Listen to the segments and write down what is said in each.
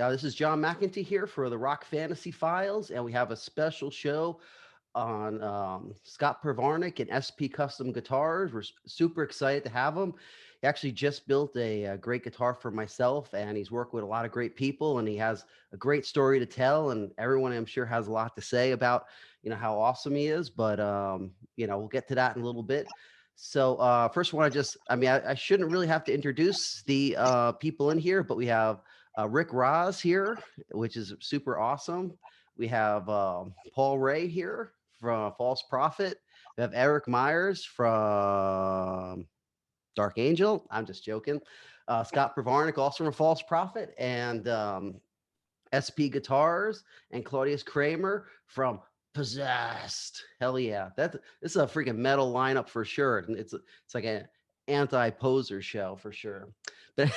This is John McEntee here for the Rock Fantasy Files, and we have a special show on Scott Pivarnick and SP Custom Guitars. We're super excited to have him. He actually just built a great guitar for myself, and he's worked with a lot of great people, and he has a great story to tell, and everyone I'm sure has a lot to say about, how awesome he is, but, we'll get to that in a little bit. So first, I want to I shouldn't really have to introduce the people in here, but we have Rick Rozz here, which is super awesome. We have Paul Ray here from False Prophet. We have Eric Myers from Dark Angel. I'm just joking. Scott Pivarnick, also from False Prophet, and SP Guitars, and Claudeous Kramer from Possessed. Hell yeah. This is a freaking metal lineup for sure. And it's like an anti-poser show for sure. But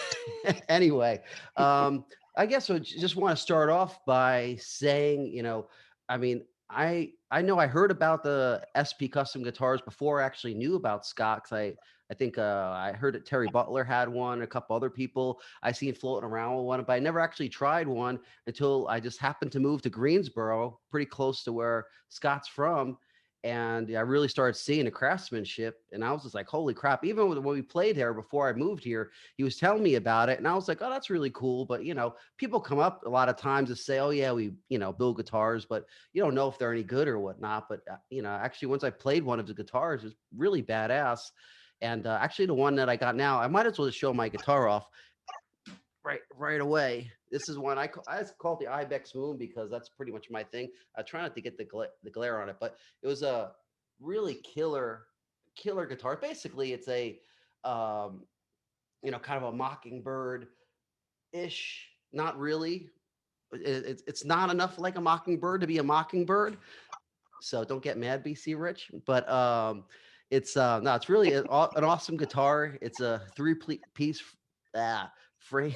anyway, I guess I just want to start off by saying, I mean, I know I heard about the SP custom guitars before I actually knew about Scott, because I think I heard that Terry Butler had one, a couple other people I seen floating around with one, but I never actually tried one until I just happened to move to Greensboro, pretty close to where Scott's from. And I really started seeing the craftsmanship, and I was just like, holy crap. Even when we played there before I moved here, he was telling me about it, and I was like, oh, that's really cool. But people come up a lot of times to say, oh yeah, we build guitars, but you don't know if they're any good or whatnot. But actually, once I played one of the guitars, it was really badass. And actually, the one that I got now, I might as well just show my guitar off right away. This is one I call it the Ibex Moon, because that's pretty much my thing. I try not to get the glare on it, but it was a really killer guitar. Basically, it's a kind of a mockingbird ish. Not really. It's not enough like a mockingbird to be a mockingbird. So don't get mad, BC Rich. But it's no, it's really an awesome guitar. It's a three-piece frame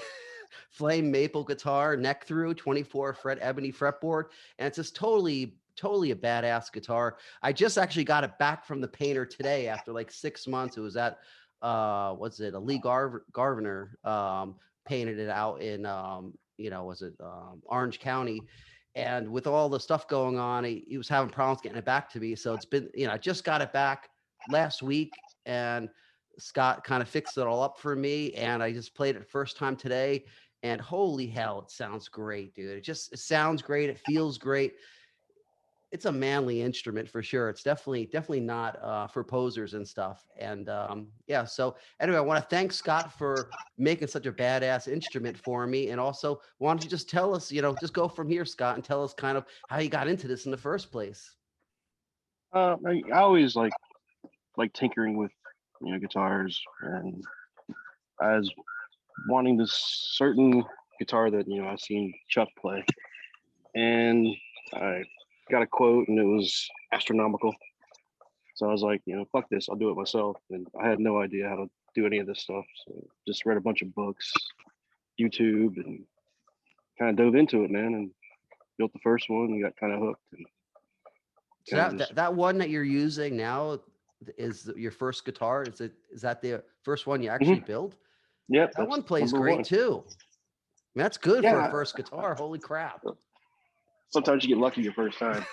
flame maple guitar, neck through, 24 fret ebony fretboard, and it's just totally a badass guitar. I just actually got it back from the painter today after like 6 months. It was at what's it, a Lee Garviner painted it out in Orange County. And with all the stuff going on, he was having problems getting it back to me. So it's been, I just got it back last week, and Scott kind of fixed it all up for me. And I just played it first time today, and holy hell, it sounds great, dude. It sounds great. It feels great. It's a manly instrument for sure. It's definitely not for posers and stuff. And yeah, so anyway, I want to thank Scott for making such a badass instrument for me. And also, why don't you just tell us, just go from here, Scott, and tell us kind of how you got into this in the first place. I always like tinkering with guitars, and I was wanting this certain guitar that I seen Chuck play, and I got a quote, and it was astronomical. So I was like, fuck this, I'll do it myself. And I had no idea how to do any of this stuff, so just read a bunch of books, YouTube, and kind of dove into it, man, and built the first one and got kind of hooked. And so that one that you're using now is your first guitar. Is that the first one you actually built? Yep, that one plays great too. I mean, that's good for a first guitar. Holy crap! Sometimes you get lucky your first time.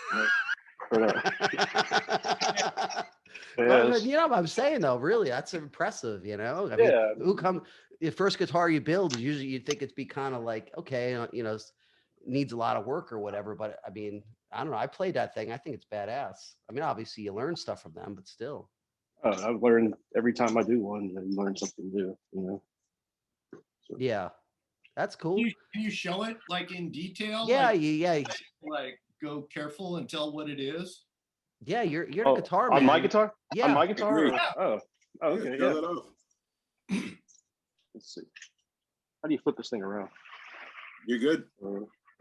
Right? I'm saying though, really, that's impressive. I mean, the first guitar you build, usually you'd think it'd be kind of like, okay, needs a lot of work or whatever. But I mean, I don't know. I played that thing. I think it's badass. I mean, obviously you learn stuff from them, but still. I've learned every time I do one, I learn something new. So. Yeah. That's cool. Can you show it like in detail? Yeah, Like go careful and tell what it is. Yeah, you're a guitar man. On my guitar? Yeah. On my guitar? Yeah. Oh, okay. Yeah. Let's see. How do you flip this thing around? You're good.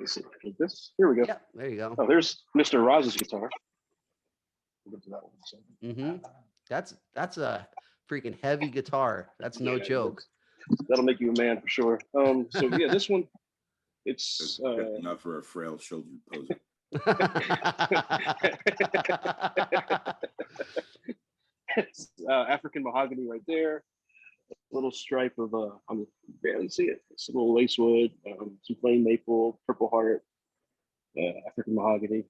Let's see. Like this. Here we go. Yeah, there you go. Oh, there's Mr. Rozz's guitar. We'll get to that one in a second. That's a freaking heavy guitar. That's no joke. That'll make you a man for sure. So yeah, this one, it's not for a frail-shouldered poser. It's African mahogany right there, little stripe of I'm barely see it. It's a little lacewood, some plain maple, purple heart, African mahogany,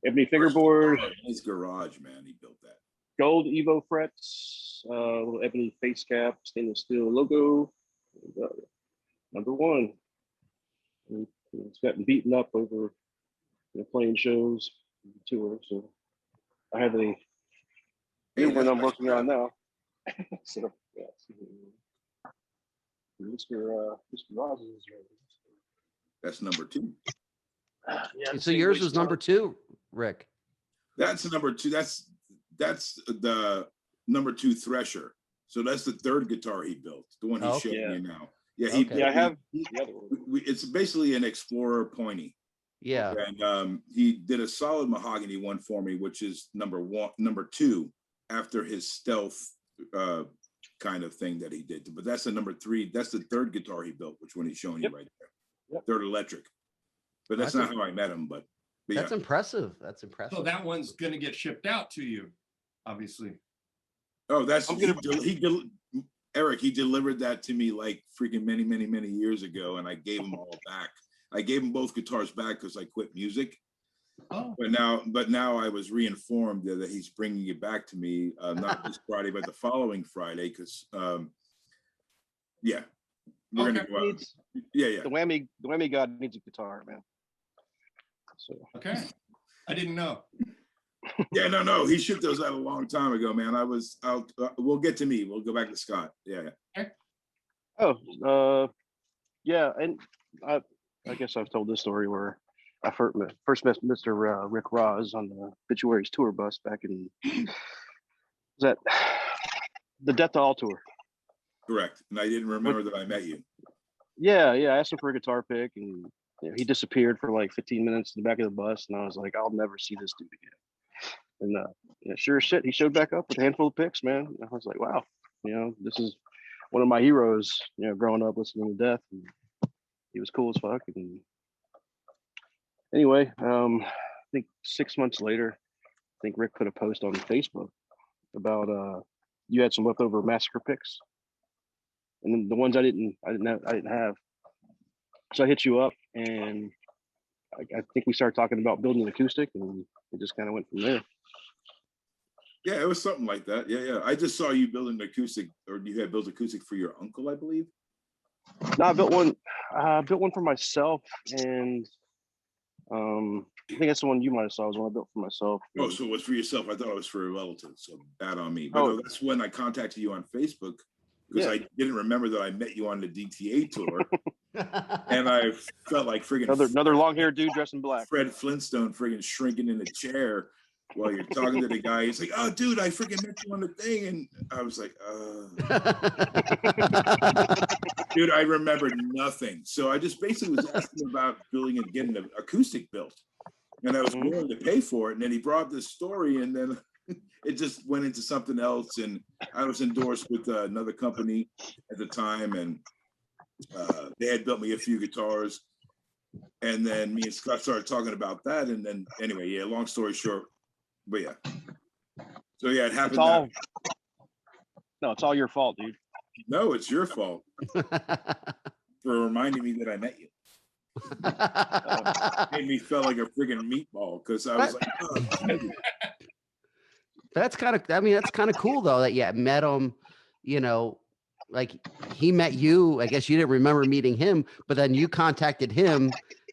ebony fingerboard, His garage, man. He built that. gold Evo frets, little ebony face cap, stainless steel logo, and, number one. And it's gotten beaten up over playing shows, tour. So I have a new one I'm working on now. So yeah, Mr. Rozz is right. That's number 2. Yeah. So yours was number 2, Rick. That's number 2. That's the number 2 Thresher. So that's the 3rd guitar he built, the one he's showing you now. Yeah, Okay. I have the other one. It's basically an Explorer pointy. Yeah. And he did a solid mahogany one for me, which is number 2 after his stealth kind of thing that he did. But that's the number 3. That's the 3rd guitar he built, which one he's showing you right there. 3rd electric. But that's not how I met him. But That's impressive. That's impressive. So that one's going to get shipped out to you, obviously. Oh, that's Eric. He delivered that to me like freaking many years ago, and I gave them all back. I gave him both guitars back because I quit music. Oh. But now I was reinformed that he's bringing it back to me, not this Friday, but the following Friday, because we're gonna go out. Yeah. The whammy god needs a guitar, man. So Okay, I didn't know. Yeah, no, he shipped those out a long time ago, man. I was out. We'll get to me. We'll go back to Scott. Yeah. Yeah, and I guess I've told this story where I first met Mr. Rick Rozz on the Obituaries tour bus back in the Death to All tour. Correct. And I didn't remember that I met you. Yeah. I asked him for a guitar pick, and he disappeared for like 15 minutes in the back of the bus, and I was like, I'll never see this dude again. And sure as shit, he showed back up with a handful of picks, man. And I was like, wow, this is one of my heroes, growing up listening to Death. And he was cool as fuck. And anyway, I think 6 months later, I think Rick put a post on Facebook about you had some leftover Massacre picks, and then the ones I didn't have. So I hit you up, and I think we started talking about building an acoustic, and it just kind of went from there. Yeah, it was something like that. Yeah. I just saw you building an acoustic, or you had built acoustic for your uncle, I believe. No, I built one. I built one for myself, and I think that's the one you might have saw. Was one I built for myself. Oh, so it was for yourself. I thought it was for a relative. So bad on me. But no, that's when I contacted you on Facebook, because I didn't remember that I met you on the DTA tour. And I felt like friggin' another long-haired dude dressed in black. Fred Flintstone friggin' shrinking in a chair while you're talking to the guy. He's like, "Oh, dude, I freaking met you on the thing," and I was like, dude, I remembered nothing. So I just basically was asking about building and getting an acoustic built, and I was willing to pay for it. And then he brought up this story, and then it just went into something else. And I was endorsed with another company at the time, and they had built me a few guitars. And then me and Scott started talking about that. And then anyway, long story short, but so it happened. It's all your fault, dude. No, it's your fault for reminding me that I met you. Made me feel like a friggin' meatball, because I was like, oh. That's kind of cool though that you met him, like he met you. I guess you didn't remember meeting him, but then you contacted him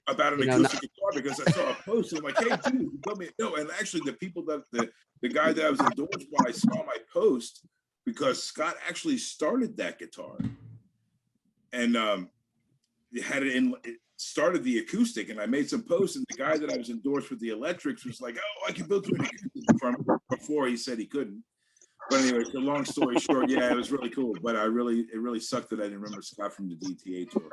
about an acoustic guitar because I saw a post and I'm like, hey, dude, you told me no. And actually the people that the guy that I was endorsed by saw my post because Scott actually started that guitar and it started the acoustic, and I made some posts, and the guy that I was endorsed with the electrics was like, oh, I can build you an acoustic from before he said he couldn't. But anyway, the long story short, it was really cool. But it really sucked that I didn't remember Scott from the DTA tour.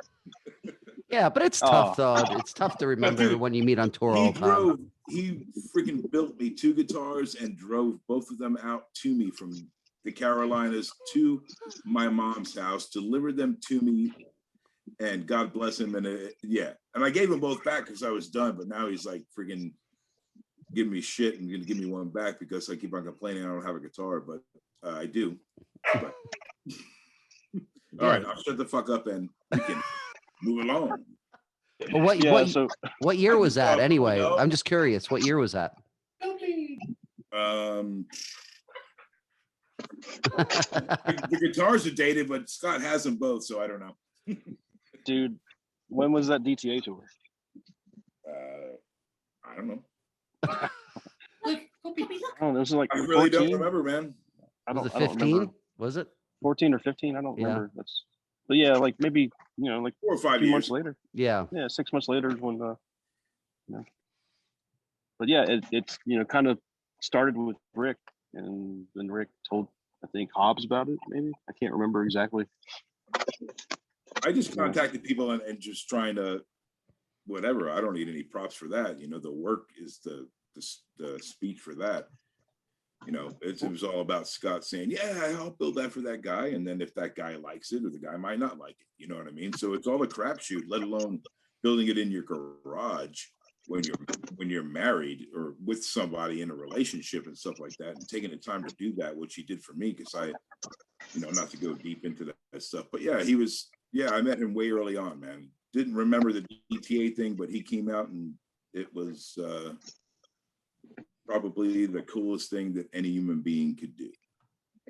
Yeah, but it's tough though. It's tough to remember when you meet on tour all the time. He freaking built me 2 guitars and drove both of them out to me from the Carolinas to my mom's house, delivered them to me, and God bless him. And and I gave them both back because I was done. But now he's like freaking giving me shit and gonna give me one back because I keep on complaining I don't have a guitar, but I do. But, all right, I'll shut the fuck up and we can move along. Well, what year was that anyway? No. I'm just curious. What year was that? The guitars are dated, but Scott has them both, so I don't know. Dude, when was that DTA tour? I don't know. Oh, this is like I really 14? don't remember, man. Was it I don't 15? remember. Was it 14 or 15? I don't Yeah. remember. But yeah, like maybe, like 4 or 5 a few years. months later. Yeah. Yeah, 6 months later is when but yeah, it's kind of started with Rick, and then Rick told, I think, Hobbs about it, maybe. I can't remember exactly. I just contacted people and just trying to whatever. I don't need any props for that. The work is the speech for that. It was all about Scott saying, yeah, I'll build that for that guy. And then if that guy likes it, or the guy might not like it, you know what I mean? So it's all a crapshoot, let alone building it in your garage when you're married or with somebody in a relationship and stuff like that, and taking the time to do that, which he did for me, because I, not to go deep into that stuff, but yeah, I met him way early on, man. Didn't remember the DTA thing, but he came out and it was probably the coolest thing that any human being could do.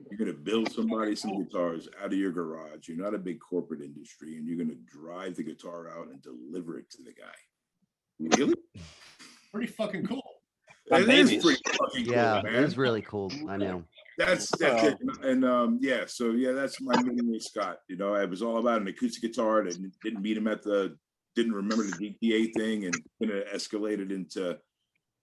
You're going to build somebody some guitars out of your garage. You're not a big corporate industry, and you're going to drive the guitar out and deliver it to the guy. Really? Pretty fucking cool. It is pretty fucking cool, Yeah, man. it is really cool. I know. That's it. And so that's my meeting with Scott. It was all about an acoustic guitar. And didn't meet him didn't remember the DTA thing, and then it escalated into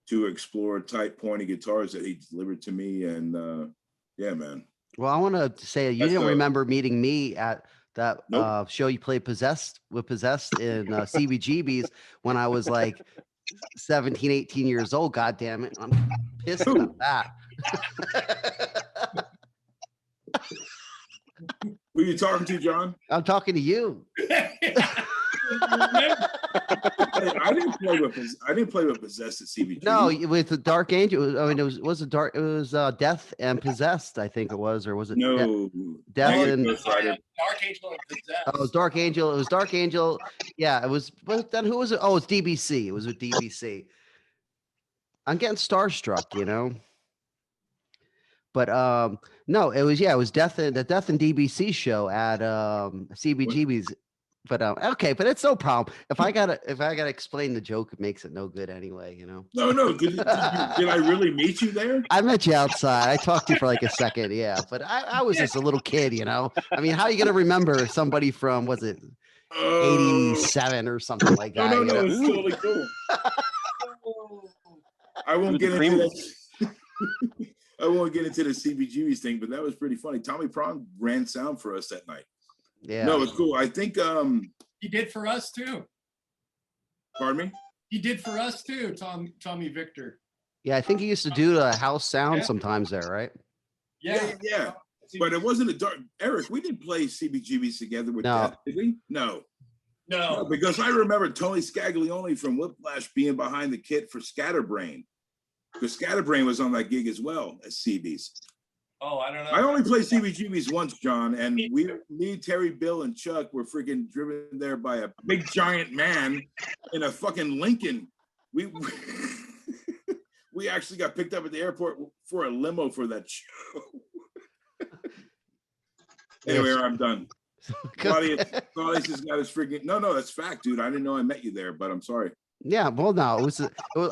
to explore tight pointy guitars that he delivered to me. And yeah, man. Well, I want to say you didn't remember meeting me at that show you played Possessed in CBGB's when I was like 17, 18 years old. God damn it. I'm pissed about that. Who are you talking to, John? I'm talking to you. I didn't play with Possessed at CBG. No, with the Dark Angel. I mean, it was Death and Possessed, I think it was, or was it? No, Death and Dark Angel and Possessed. Oh, it was Dark Angel. It was Dark Angel. Yeah, it was. But then who was it? Oh, it's DBC. It was with DBC. I'm getting starstruck, But no, it was the Death and DBC show at CBGB's. But okay, but it's no problem. If I gotta explain the joke, it makes it no good anyway, No. Did I really meet you there? I met you outside. I talked to you for like a second, yeah. But I was just a little kid, I mean, how are you gonna remember somebody from 87 or something like that? No, it's totally cool. I won't get into that. I won't get into the CBGB's thing, but that was pretty funny. Tommy Prong ran sound for us that night. Yeah. No, it's cool. I think he did for us too. Pardon me? He did for us too, Tommy Victor. Yeah, I think he used to do the house sound sometimes there, right? Yeah. But it wasn't a dark Eric, we didn't play CBGB's together with that, did we? No, because I remember Tony Scaglione from Whiplash being behind the kit for Scatterbrain. Because Scatterbrain was on that gig as well as CB's. Oh, I don't know. I only played CBGB's once, John, and me, Terry, Bill, and Chuck were freaking driven there by a big giant man in a fucking Lincoln. We actually got picked up at the airport for a limo for that show. Anyway, I'm done. Claudeous has got his freaking no, that's fact, dude. I didn't know I met you there, but I'm sorry. Yeah, well, no, it was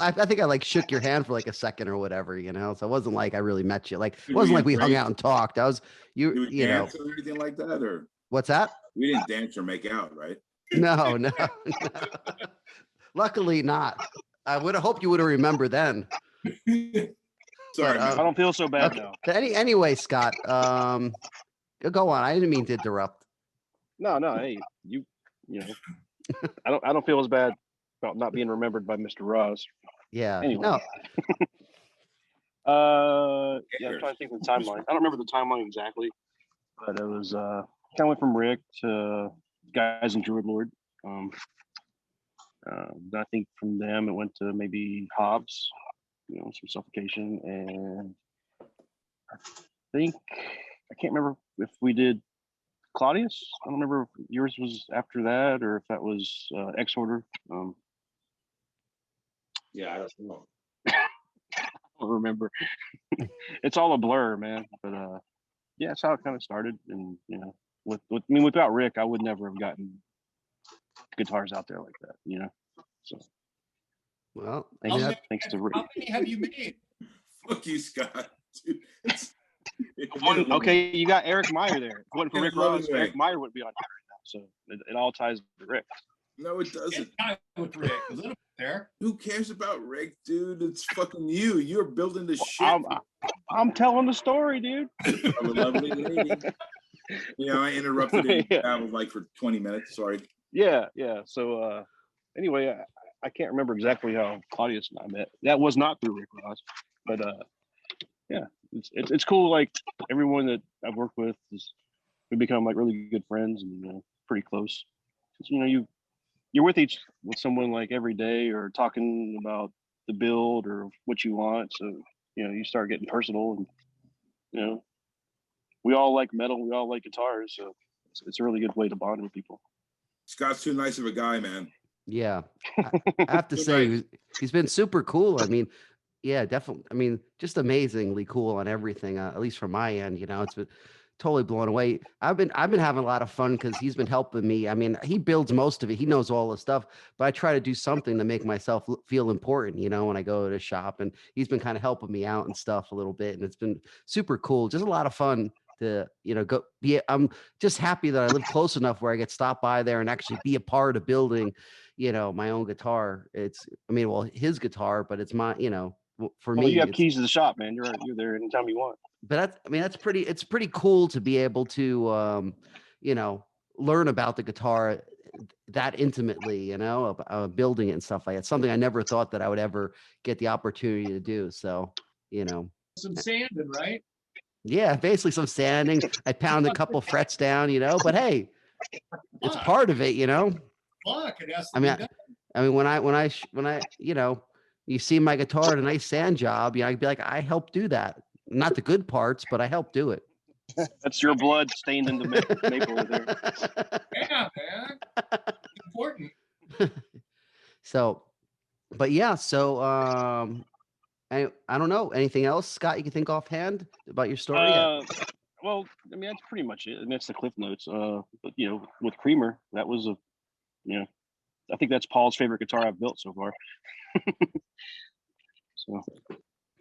I think I like shook your hand for like a second or whatever, so it wasn't like I really met you. Like it wasn't like we hung out and talked. I was you dance or anything like that, or what's that? We didn't dance or make out, right? No. Luckily not. I would have hoped you would have remembered then. Sorry, I don't feel so bad now. Anyway, Scott, go on. I didn't mean to interrupt. No, hey, I don't feel as bad about not being remembered by Mr. Rozz. Yeah. Anyway. No. Yeah, I'm trying to think of the timeline. I don't remember the timeline exactly, but it was kind of went from Rick to guys in Druid Lord. I think from them it went to maybe Hobbs, some Suffocation, and I can't remember if we did Claudeous. I don't remember if yours was after that or if that was X Order. Yeah, I don't know. I don't remember. It's all a blur, man. But yeah, that's how it kind of started. And you know, without Rick, I would never have gotten guitars out there like that. You know, so Well, thanks to Rick. How many have you made? Fuck you, Scott. Dude, Okay, you got Eric Meyer there. If it wasn't for Rick Rozz, Way. Eric Meyer wouldn't be on here right now. So it all ties to Rick. No, it doesn't. With Rick, a little bit there. Who cares about Rick, dude? It's fucking you. You're building the shit. I'm telling the story, dude. Of a lovely lady. Yeah, I interrupted it. That was like for 20 minutes. Sorry. Yeah. So anyway, I can't remember exactly how Claudeous and I met. That was not through Rick Rozz, but yeah, it's cool. Like everyone that I've worked with we become like really good friends and pretty close. You know, you're with someone like every day or talking about the build or what you want. So you know, you start getting personal, and you know, we all like metal, we all like guitars, so it's a really good way to bond with people. Scott's too nice of a guy, man. yeah, I have to say he's been super cool. I mean, yeah, definitely. I mean, just amazingly cool on everything. At least from my end, you know, it's been totally blown away. I've been having a lot of fun because he's been helping me. I mean, he builds most of it. He knows all the stuff, but I try to do something to make myself feel important, you know, when I go to the shop, and he's been kind of helping me out and stuff a little bit. And it's been super cool. Just a lot of fun to, you know, I'm just happy that I live close enough where I get stopped by there and actually be a part of building, you know, my own guitar. Well, his guitar, but it's my, you know, for me. You have keys to the shop, man. You're there anytime you want. But it's pretty cool to be able to, you know, learn about the guitar that intimately, you know, building it and stuff like that. Something I never thought that I would ever get the opportunity to do. So, you know, Some sanding, right? yeah, basically some sanding. I pound a couple frets down, you know, but hey, it's part of it, you know. Fuck, it has to I be mean, done. I mean, when I, you know, you see my guitar at a nice sand job, you know, I'd be like, I helped do that. Not the good parts, but I helped do it. That's your blood stained into maple there. Yeah, man. It's important. So, but yeah, so I don't know anything else, Scott, you can think offhand about your story. Well, I mean, that's pretty much it, and that's the cliff notes. But you know, with Creamer, that was I think that's Paul's favorite guitar I've built so far. So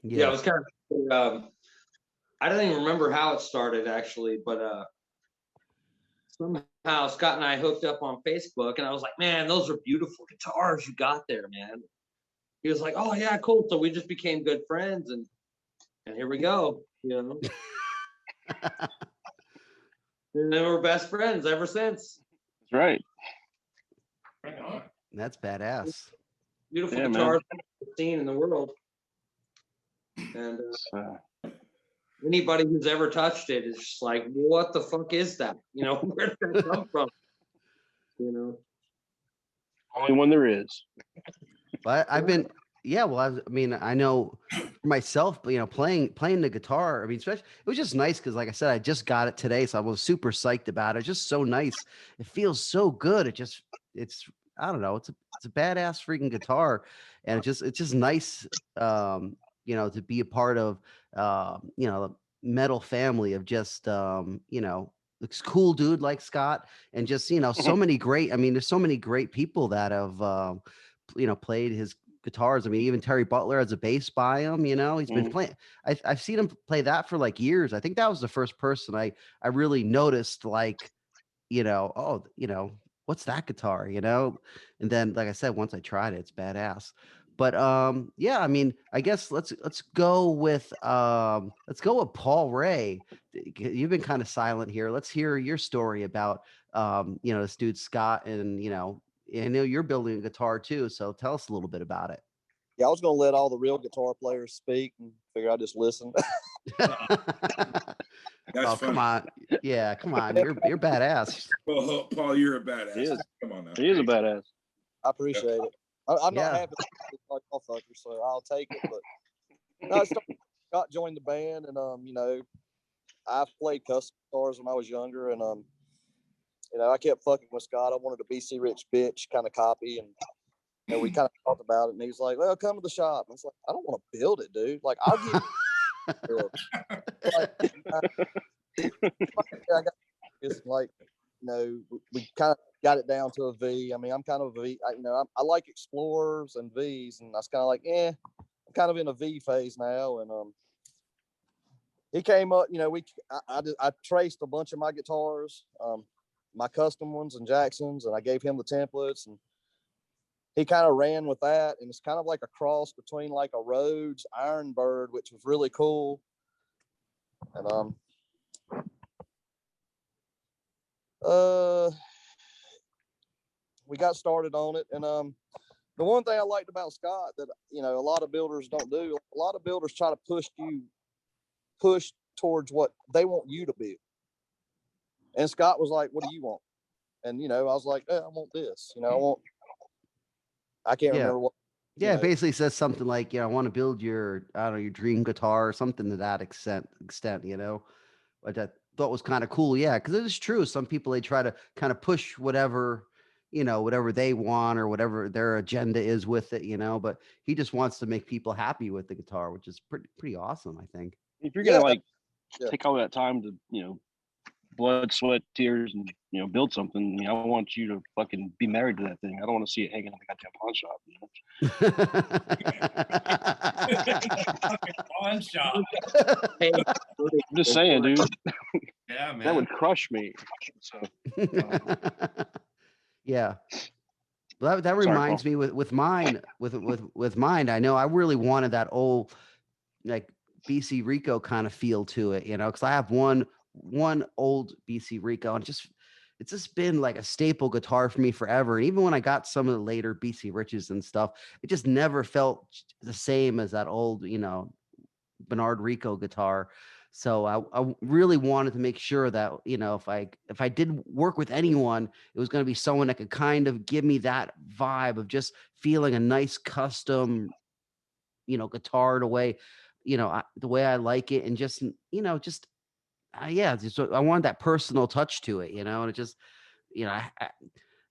Yeah, it was kind of. I don't even remember how it started actually, but somehow Scott and I hooked up on Facebook, and I was like, "Man, those are beautiful guitars you got there, man." He was like, "Oh yeah, cool." So we just became good friends, and here we go, you know. And then we're best friends ever since. that's right. Right on. That's badass. Beautiful Yeah, guitars seen in the world, and anybody who's ever touched it is just like, "What the fuck is that? You know, where did that come from?" You know. Only one there is. But I've been, yeah. Well, I mean, I know for myself, but you know, playing the guitar. I mean, especially it was just nice because, like I said, I just got it today, so I was super psyched about it. It's just so nice. It feels so good. It's I don't know. It's a badass freaking guitar, and it's just nice. You know, to be a part of, you know, the metal family of just, you know, looks cool dude like Scott, and just, you know, so many great. I mean, there's so many great people that have, you know, played his guitars. I mean, even Terry Butler has a bass by him. You know, he's been playing. I've seen him play that for like years. I think that was the first person I really noticed. Like, you know, oh, you know, what's that guitar? You know, and then like I said, once I tried it, it's badass. But yeah, I mean, I guess let's go with Paul Ray. You've been kind of silent here. Let's hear your story about you know, this dude Scott, and you know, I know you're building a guitar too, so tell us a little bit about it. Yeah, I was gonna let all the real guitar players speak and figure I'd just listen. Oh, come on. Yeah, come on. You're badass. Well, Paul, you're a badass. He is. Come on now. He is a badass. I appreciate it. I'm Yeah. not happy like all fuckers, so I'll take it. But no, Scott joined the band, and you know, I've played custom guitars when I was younger, and you know, I kept fucking with Scott. I wanted a BC Rich bitch kind of copy, and you know, we kind of talked about it, and he was like, "Well, come to the shop." And it's like, I don't want to build it, dude. Like, I'll give you like, I got this, like, you know, we kind of got it down to a V. I mean, I'm kind of a V. You know, I like Explorers and Vs, and I was kind of like, I'm kind of in a V phase now, and he came up, you know, I traced a bunch of my guitars, my custom ones and Jacksons, and I gave him the templates, and he kind of ran with that. And it's kind of like a cross between like a Rhodes Ironbird, which was really cool. And we got started on it. And the one thing I liked about Scott that, you know, a lot of builders don't do, a lot of builders try to push towards what they want you to build. And Scott was like, "What do you want?" And, you know, I was like, I want this, you know, I can't remember what. Yeah, it basically says something like, you know, I want to build your, I don't know, your dream guitar or something to that extent, you know, but I thought was kind of cool. Yeah. Cause it is true. Some people, they try to kind of push whatever, you know, whatever they want or whatever their agenda is with it, you know, but he just wants to make people happy with the guitar, which is pretty awesome, I think. If you're gonna take all that time to, you know, blood, sweat, tears, and, you know, build something, you know, I want you to fucking be married to that thing. I don't want to see it hanging in the goddamn pawn shop. Pawn shop. I'm just saying, dude. Yeah, man. That would crush me. So, yeah. Well, that reminds me with mine, with mine, I know I really wanted that old, like, BC Rico kind of feel to it, you know, because I have one old BC Rico, and it's just been like a staple guitar for me forever. And even when I got some of the later BC Riches and stuff, it just never felt the same as that old, you know, Bernard Rico guitar. So I really wanted to make sure that, you know, if I did work with anyone, it was going to be someone that could kind of give me that vibe of just feeling a nice custom, you know, guitar the way, you know, the way I like it, and just, you know, just just, I wanted that personal touch to it, you know, and it just, you know,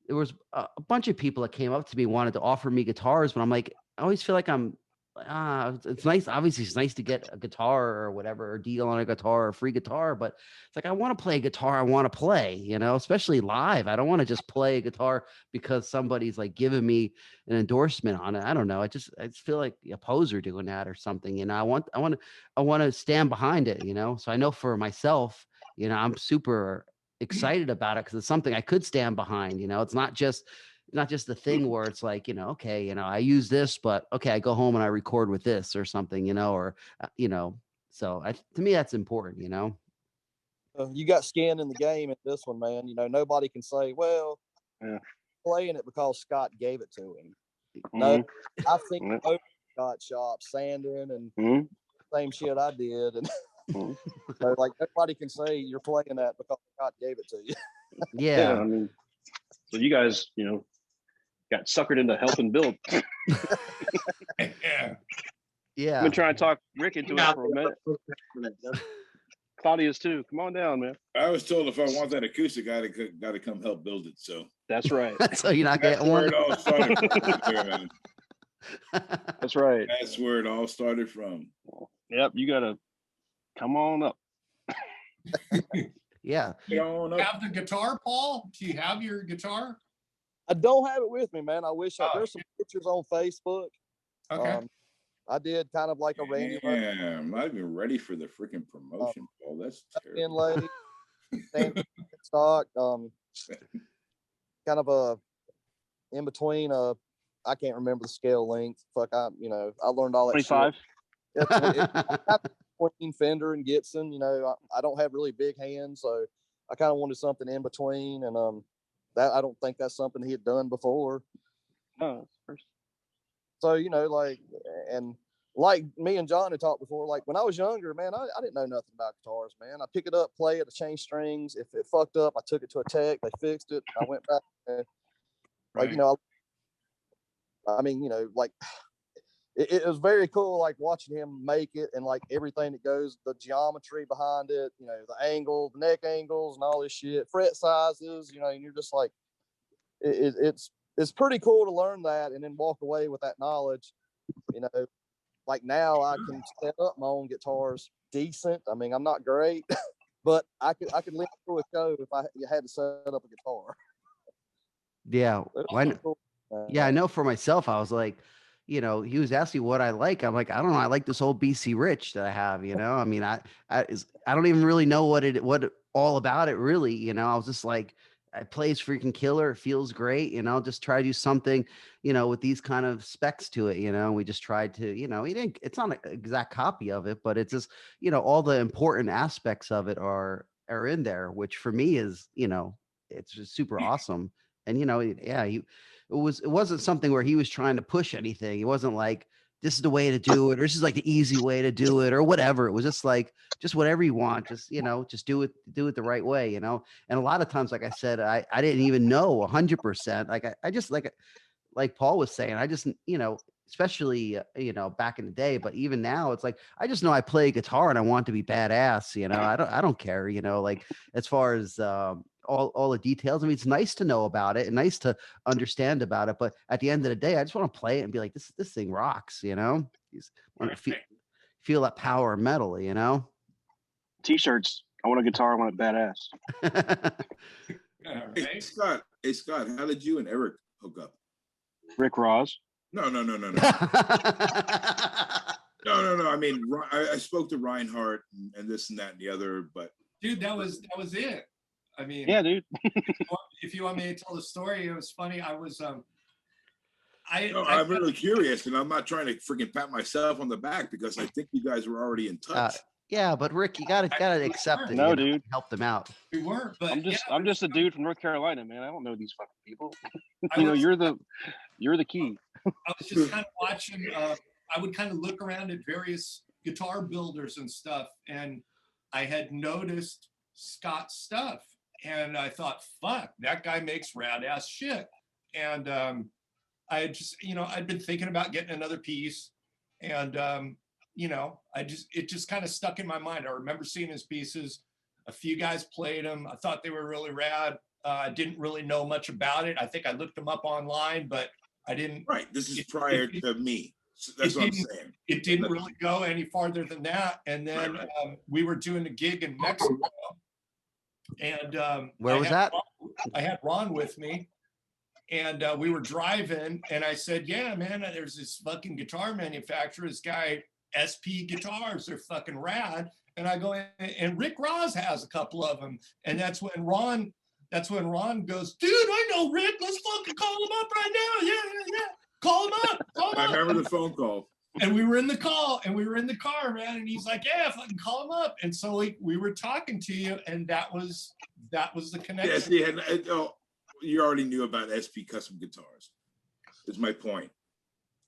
there was a bunch of people that came up to me, wanted to offer me guitars, but I'm like, I always feel like it's nice. Obviously, it's nice to get a guitar or whatever, or deal on a guitar or free guitar, but it's like, I want to play a guitar I want to play, you know, especially live. I don't want to just play a guitar because somebody's like giving me an endorsement on it. I don't know. I just feel like a poser doing that or something, you know. I want to stand behind it, you know. So I know for myself, you know, I'm super excited about it because it's something I could stand behind, you know. It's not just the thing where it's like, you know, okay, you know, I use this, but okay, I go home and I record with this or something, you know, or, you know, so to me, that's important, you know. You got skin in the game at this one, man. You know, nobody can say, well, playing it because Scott gave it to him. No, I think Scott shop sanding and same shit I did. And so, like, nobody can say you're playing that because Scott gave it to you. Yeah. I mean, so you guys, you know, got suckered into helping build. Yeah. I've been trying to talk Rick into it for a minute. Claudeous too. Come on down, man. I was told if I want that acoustic, I got to come help build it. So that's right. So you're not getting one. That's where it all started from, there, man. That's right. That's where it all started from. Yep, you gotta come on up. Yeah. You have the guitar, Paul? Do you have your guitar? I don't have it with me, man. I wish there's some pictures on Facebook. Okay. I did kind of like a Randy. Yeah, I'm not even ready for the freaking promotion, Paul. That's terrible. Stock, kind of a in between. I can't remember the scale length. Fuck, I learned all that. 25. Between Fender and Gibson, you know, I don't have really big hands, so I kind of wanted something in between, and that I don't think that's something he had done before. No, first. So, you know, like me and John had talked before, like when I was younger, man, I didn't know nothing about guitars, man. I pick it up, play it, I change strings. If it fucked up, I took it to a tech, they fixed it. I went back and, like, you know, I mean, you know, like it was very cool, like watching him make it and like everything that goes, the geometry behind it, you know, the angle, the neck angles and all this shit, fret sizes, you know, and you're just like, it's pretty cool to learn that and then walk away with that knowledge, you know. Like now I can set up my own guitars decent. I mean, I'm not great, but I could live through a show if I had to set up a guitar. Yeah. Cool. Yeah, I know for myself, I was like, you know, he was asking what I like. I'm like, I don't know. I like this old BC Rich that I have, you know. I mean, I don't even really know what all about it really, you know. I was just like, it plays freaking killer. It feels great, you know. Just try to do something, you know, with these kind of specs to it, you know. We just tried to, you know, it's not an exact copy of it, but it's just, you know, all the important aspects of it are in there, which for me is, you know, it's just super awesome. And you know, yeah, it wasn't something where he was trying to push anything. It wasn't like this is the way to do it, or this is like the easy way to do it, or whatever. It was just like just whatever you want, just you know, just do it the right way, you know. And a lot of times, like I said, I didn't even know 100%. Like I just like Paul was saying, I just you know, especially you know back in the day, but even now, it's like I just know I play guitar and I want to be badass, you know. I don't care, you know, like as far as all the details. I mean, it's nice to know about it and nice to understand about it, but at the end of the day, I just want to play it and be like, this thing rocks, you know. You want to feel that power metal, you know. T-shirts. I want a guitar. I want it badass. Hey Scott, how did you and Eric hook up? Rick Rozz. No. No. I mean, I spoke to Reinhardt and this and that and the other, but Dude, that was it. I mean, yeah, dude. if you want me to tell the story, it was funny. I was I'm really curious, and I'm not trying to freaking pat myself on the back because I think you guys were already in touch. Yeah, but Rick, you gotta accept it. No, you know, dude, help them out. We weren't, but I'm just a dude from North Carolina, man. I don't know these fucking people. You know, you're the key. I was just kind of watching. I would kind of look around at various guitar builders and stuff, and I had noticed Scott's stuff, and I thought, "Fuck, that guy makes rad ass shit." And I had just, you know, I'd been thinking about getting another piece, and you know, it just kind of stuck in my mind. I remember seeing his pieces. A few guys played them. I thought they were really rad. I didn't really know much about it. I think I looked them up online, but I didn't. Right. This is prior to me. So that's what I'm saying. It didn't really go any farther than that. And then we were doing a gig in Mexico. And where was that? I had Ron with me. And we were driving, and I said, "Yeah, man, there's this fucking guitar manufacturer, this guy, SP Guitars, they're fucking rad." And I go, and Rick Rozz has a couple of them. And that's when Ron goes, "Dude, I know Rick. Let's fucking call him up right now. Yeah. Call him up. I remember the phone call. And we were in the car, man. And he's like, "Yeah, fucking call him up." And so we were talking to you, and that was the connection. Yes, you already knew about SP Custom Guitars. Is my point.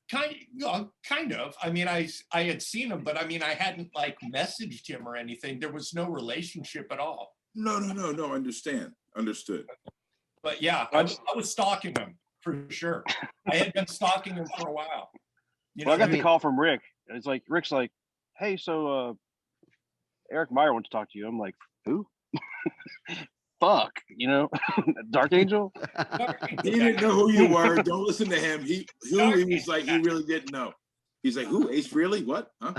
Kind of. I mean, I had seen him, but I mean, I hadn't like messaged him or anything. There was no relationship at all. No. Understood. But yeah, I was stalking him for sure. I had been stalking him for a while. You know, I got the call from Rick. It's like Rick's like, "Hey, so Eric Meyer wants to talk to you." I'm like, "Who?" Fuck, you know, Dark Angel. He didn't know who you were. Don't listen to him. He was like, he really didn't know. He's like, "Who? Ace Frehley? What? Huh?"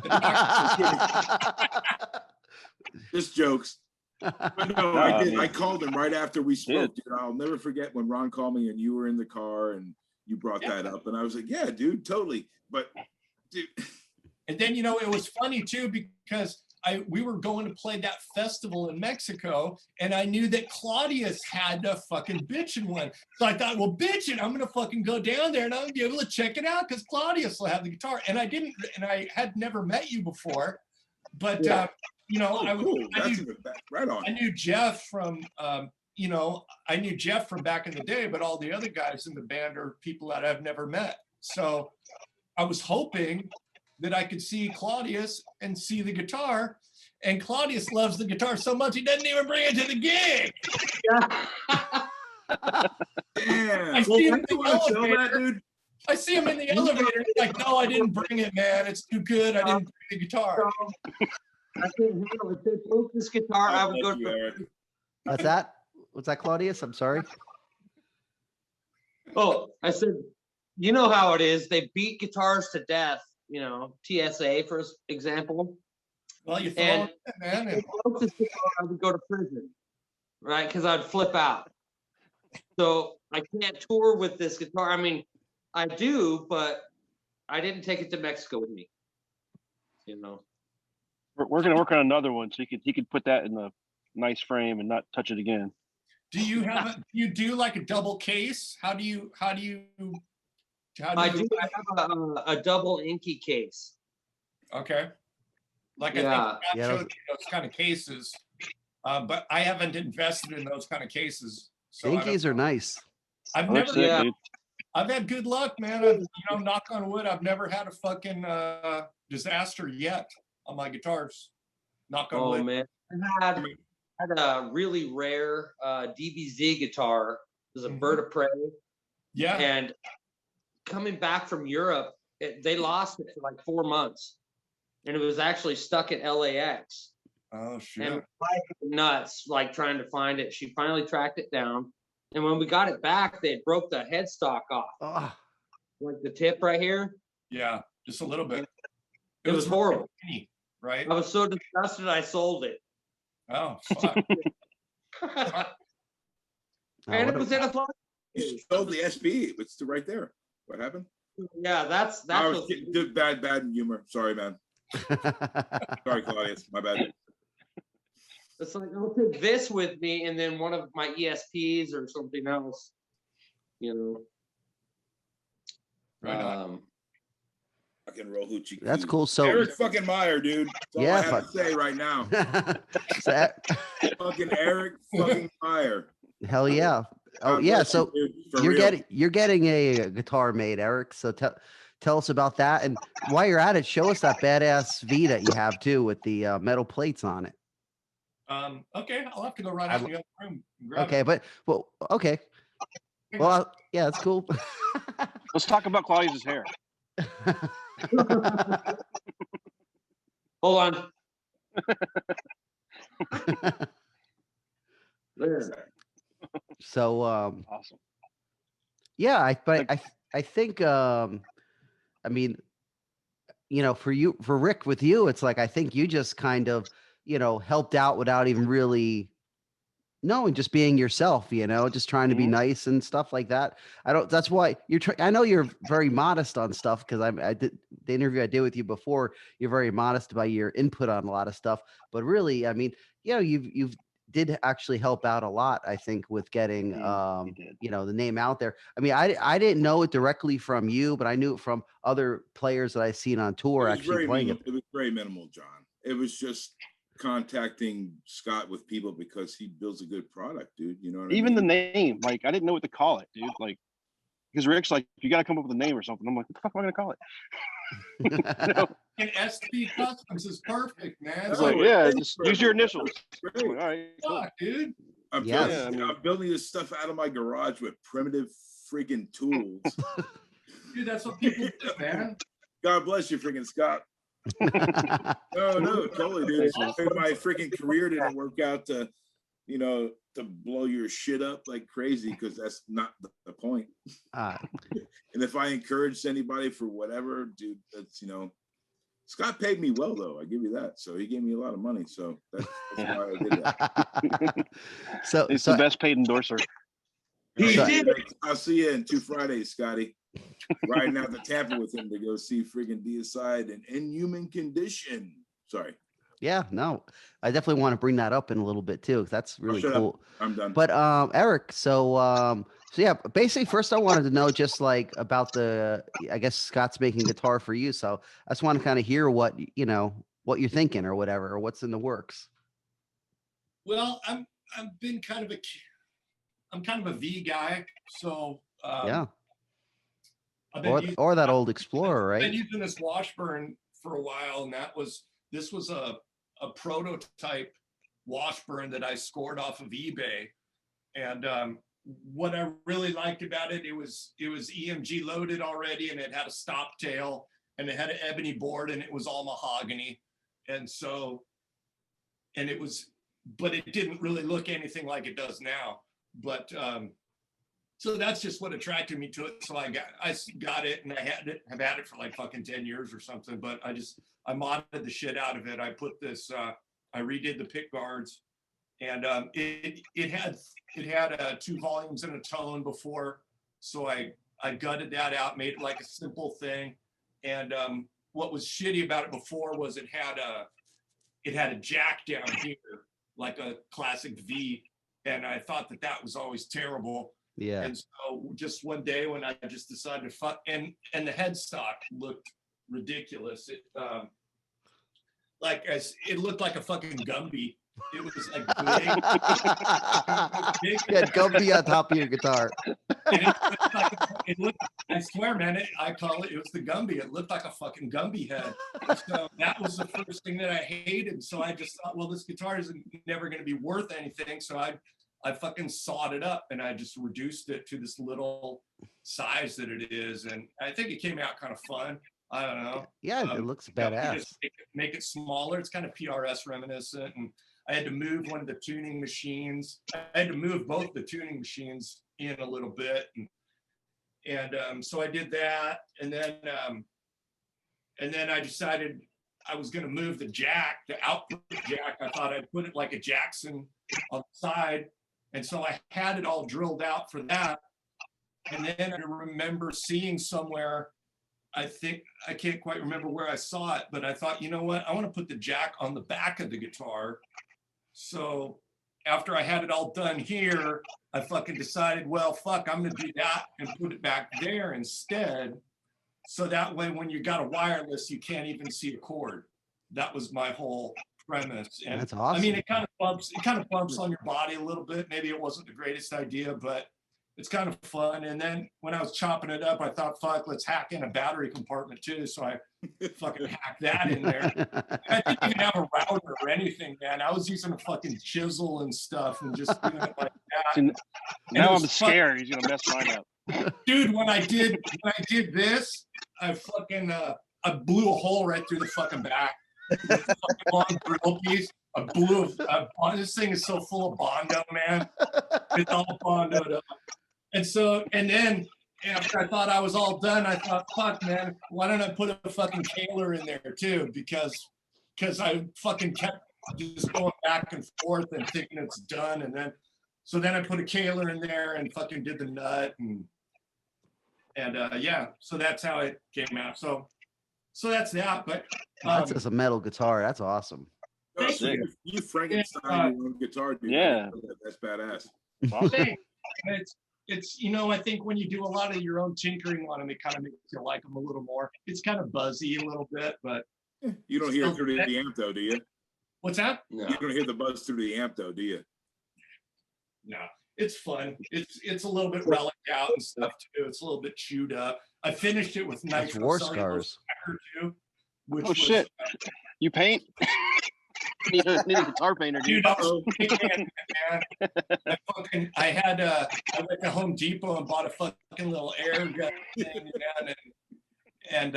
Just jokes. But no, I did. I called him right after we spoke. Dude, I'll never forget when Ron called me and you were in the car and you brought that up, and I was like, "Yeah, dude, totally." But dude, and then you know it was funny too because we were going to play that festival in Mexico, and I knew that Claudeous had a fucking bitchin' one. So I thought, well, bitchin', I'm gonna fucking go down there and I'm gonna be able to check it out because Claudeous will have the guitar. And I didn't, and I had never met you before, but you know, I knew Jeff from I knew Jeff from back in the day, but all the other guys in the band are people that I've never met. So I was hoping that I could see Claudeous and see the guitar, and Claudeous loves the guitar so much he doesn't even bring it to the gig. Damn. I see him in the want to sell that, elevator. dude? I see him in the elevator. He's like, no, I didn't bring it, man. It's too good. I didn't bring the guitar. I couldn't handle it. If they broke this guitar, I would go Thank you, to. Eric. What's that? What's that, Claudeous? I'm sorry. Oh, I said, you know how it is. They beat guitars to death. You know, TSA, for example. Well, you throw And it, man. if they broke this guitar, I would go to prison, right? Because I'd flip out. So I can't tour with this guitar. I mean, I do, but I didn't take it to Mexico with me. You know. We're gonna work on another one so he could put that in a nice frame and not touch it again. Do you have a, you do like a double case? How do you I do have a double inky case. Okay. Like I Yeah. think Yeah, Scott showed me those kind of cases, but I haven't invested in those kind of cases. So I don't- Inkies are nice. I've Looks never, sick, Yeah. dude. I've had good luck, man. I've, you know, knock on wood, I've never had a fucking disaster yet on my guitars. Knock on Oh wood. man, I had a really rare DBZ guitar. It was a Mhm. bird of prey, Yeah. and coming back from Europe, they lost it for like 4 months, and it was actually stuck at LAX. Oh And shit. my wife was nuts, like trying to find it. She finally tracked it down, and when we got it back, they broke the headstock off, Oh, like the tip right here. Yeah, just a little bit. It was horrible. tiny, right? I was so disgusted, I sold it. Oh fuck. And what it was a- in a fun. You sold the SB. It's right there. What happened? Yeah, that's I was what, did bad humor. Sorry, man. Sorry, Claudius. My bad. it's like I'll take this with me and then one of my ESPs or something else, you know. Right on. Fucking roll hoochie. That's coo. cool. So Eric fucking Meyer, dude. That's all Yeah, I have fuck. to say right now. So, Fucking Eric fucking Meyer. hell yeah. Oh God yeah. bless you, So dude, for real. you're getting a guitar made, Eric. So tell us about that. And while you're at it, show us that badass V that you have too with the metal plates on it. Okay, I'll have to go right out in the other room and grab Okay, it. okay. Well, yeah, that's cool. Let's talk about Claudius's hair. Hold on. There. So Awesome. yeah, I think I mean, you know, for Rick with you, it's like I think you just kind of, you know, helped out without even really knowing, just being yourself, you know, just trying to be Mhm. nice and stuff like that. That's why I know you're very modest on stuff because I did the interview I did with you before. You're very modest about your input on a lot of stuff, but really, I mean, you know, you've did actually help out a lot, I think, with getting, He did. you know, the name out there. I mean, I didn't know it directly from you, but I knew it from other players that I've seen on tour actually playing it. It was very minimal, John. It was just contacting Scott with people because he builds a good product, dude. You know what Even I the mean? name, like I didn't know what to call it, dude. Like, because Rick's like, you got to come up with a name or something. I'm like, what the fuck am I gonna call it? You know? And SP Customs is perfect, man. It's So like, Oh, yeah, it's just use your initials. Great. I'm like, all right, cool. fuck, dude. I'm, Yes. building, Yeah, I mean- I'm building this stuff out of my garage with primitive freaking tools. Dude, that's what people do, man. God bless you, freaking Scott. No, totally, dude. My freaking career didn't work out to, you know, to blow your shit up like crazy, because that's not the point. And if I encouraged anybody for whatever, dude, that's, you know, Scott paid me well, though. I give you that. So he gave me a lot of money. So that's Yeah. why I did that. so It's the best paid endorser. He I'll did. I'll see you in 2 Fridays, Scotty. Riding out to Tampa with him to go see freaking Deicide in Inhuman Condition. Sorry. Yeah, no, I definitely want to bring that up in a little bit too, 'cause that's really shut up. cool. I'm done. But Eric, so yeah, basically first I wanted to know just like about I guess Scott's making guitar for you. So I just want to kind of hear what, you know, what you're thinking or whatever, or what's in the works. Well, I've been kind of I'm kind of a V guy, so Yeah. I've been Or that old Explorer, I've been right? using this Washburn for a while, and this was a prototype Washburn that I scored off of eBay, and what I really liked about it, it was EMG loaded already, and it had a stop tail, and it had an ebony board, and it was all mahogany, and so, and it was, but it didn't really look anything like it does now. But so that's just what attracted me to it. So I got it, and have had it for like fucking 10 years or something. But I modded the shit out of it. I put this, I redid the pick guards, and it had 2 volumes and a tone before. So I gutted that out, made it like a simple thing. And what was shitty about it before was it had a jack down here, like a classic V. And I thought that was always terrible. Yeah. And so just one day when I just decided to fuck, and the headstock looked ridiculous. It it looked like a fucking Gumby. It was like big. You had Gumby on top of your guitar. It looked, I swear, man, it was the Gumby. It looked like a fucking Gumby head. So that was the first thing that I hated. So I just thought, well, this guitar is never going to be worth anything. So I fucking sawed it up, and I just reduced it to this little size that it is. And I think it came out kind of fun. I don't know. Yeah, it looks badass. Just make it smaller. It's kind of PRS reminiscent. And I had to move one of the tuning machines. I had to move both the tuning machines in a little bit. And so I did that. And then I decided I was going to move the jack, the output jack. I thought I'd put it like a Jackson on the side. And so I had it all drilled out for that. And then I remember seeing somewhere, I can't quite remember where I saw it, but I thought, you know what? I want to put the jack on the back of the guitar. So after I had it all done here, I fucking decided, well, fuck, I'm going to do that and put it back there instead. So that way, when you got a wireless, you can't even see a chord. That was my whole premise. And that's awesome. I mean, it kind of bumps on your body a little bit. Maybe it wasn't the greatest idea, but it's kind of fun. And then when I was chopping it up, I thought, fuck, let's hack in a battery compartment too. So I fucking hacked that in there. I didn't even have a router or anything, man. I was using a fucking chisel and stuff and just doing it like that. Now I'm scared he's gonna mess mine up. Dude, when I did this, I fucking I blew a hole right through the fucking back. With a fucking long drill piece. This thing is so full of Bondo, man. It's all Bondoed up. And then after I thought I was all done, I thought, fuck, man, why don't I put a fucking Kaler in there too? Because I fucking kept just going back and forth and thinking it's done. And then I put a Kaler in there and fucking did the nut and yeah, so that's how it came out. So that's that. But that's just a metal guitar. That's awesome. Oh, so you Frankenstein your own guitar, dude. Yeah, that's badass. Awesome. It's I think when you do a lot of your own tinkering on them, it kind of makes you like them a little more. It's kind of buzzy a little bit, but you don't hear it through the amp though, do you? What's that? No. You don't hear the buzz through the amp though, do you? No, it's fun. It's a little bit relic out and stuff too. It's a little bit chewed up. I finished it with nitro war scars too. Oh shit! You paint? need a guitar painter, dude. I went to Home Depot and bought a fucking little air gun thing, and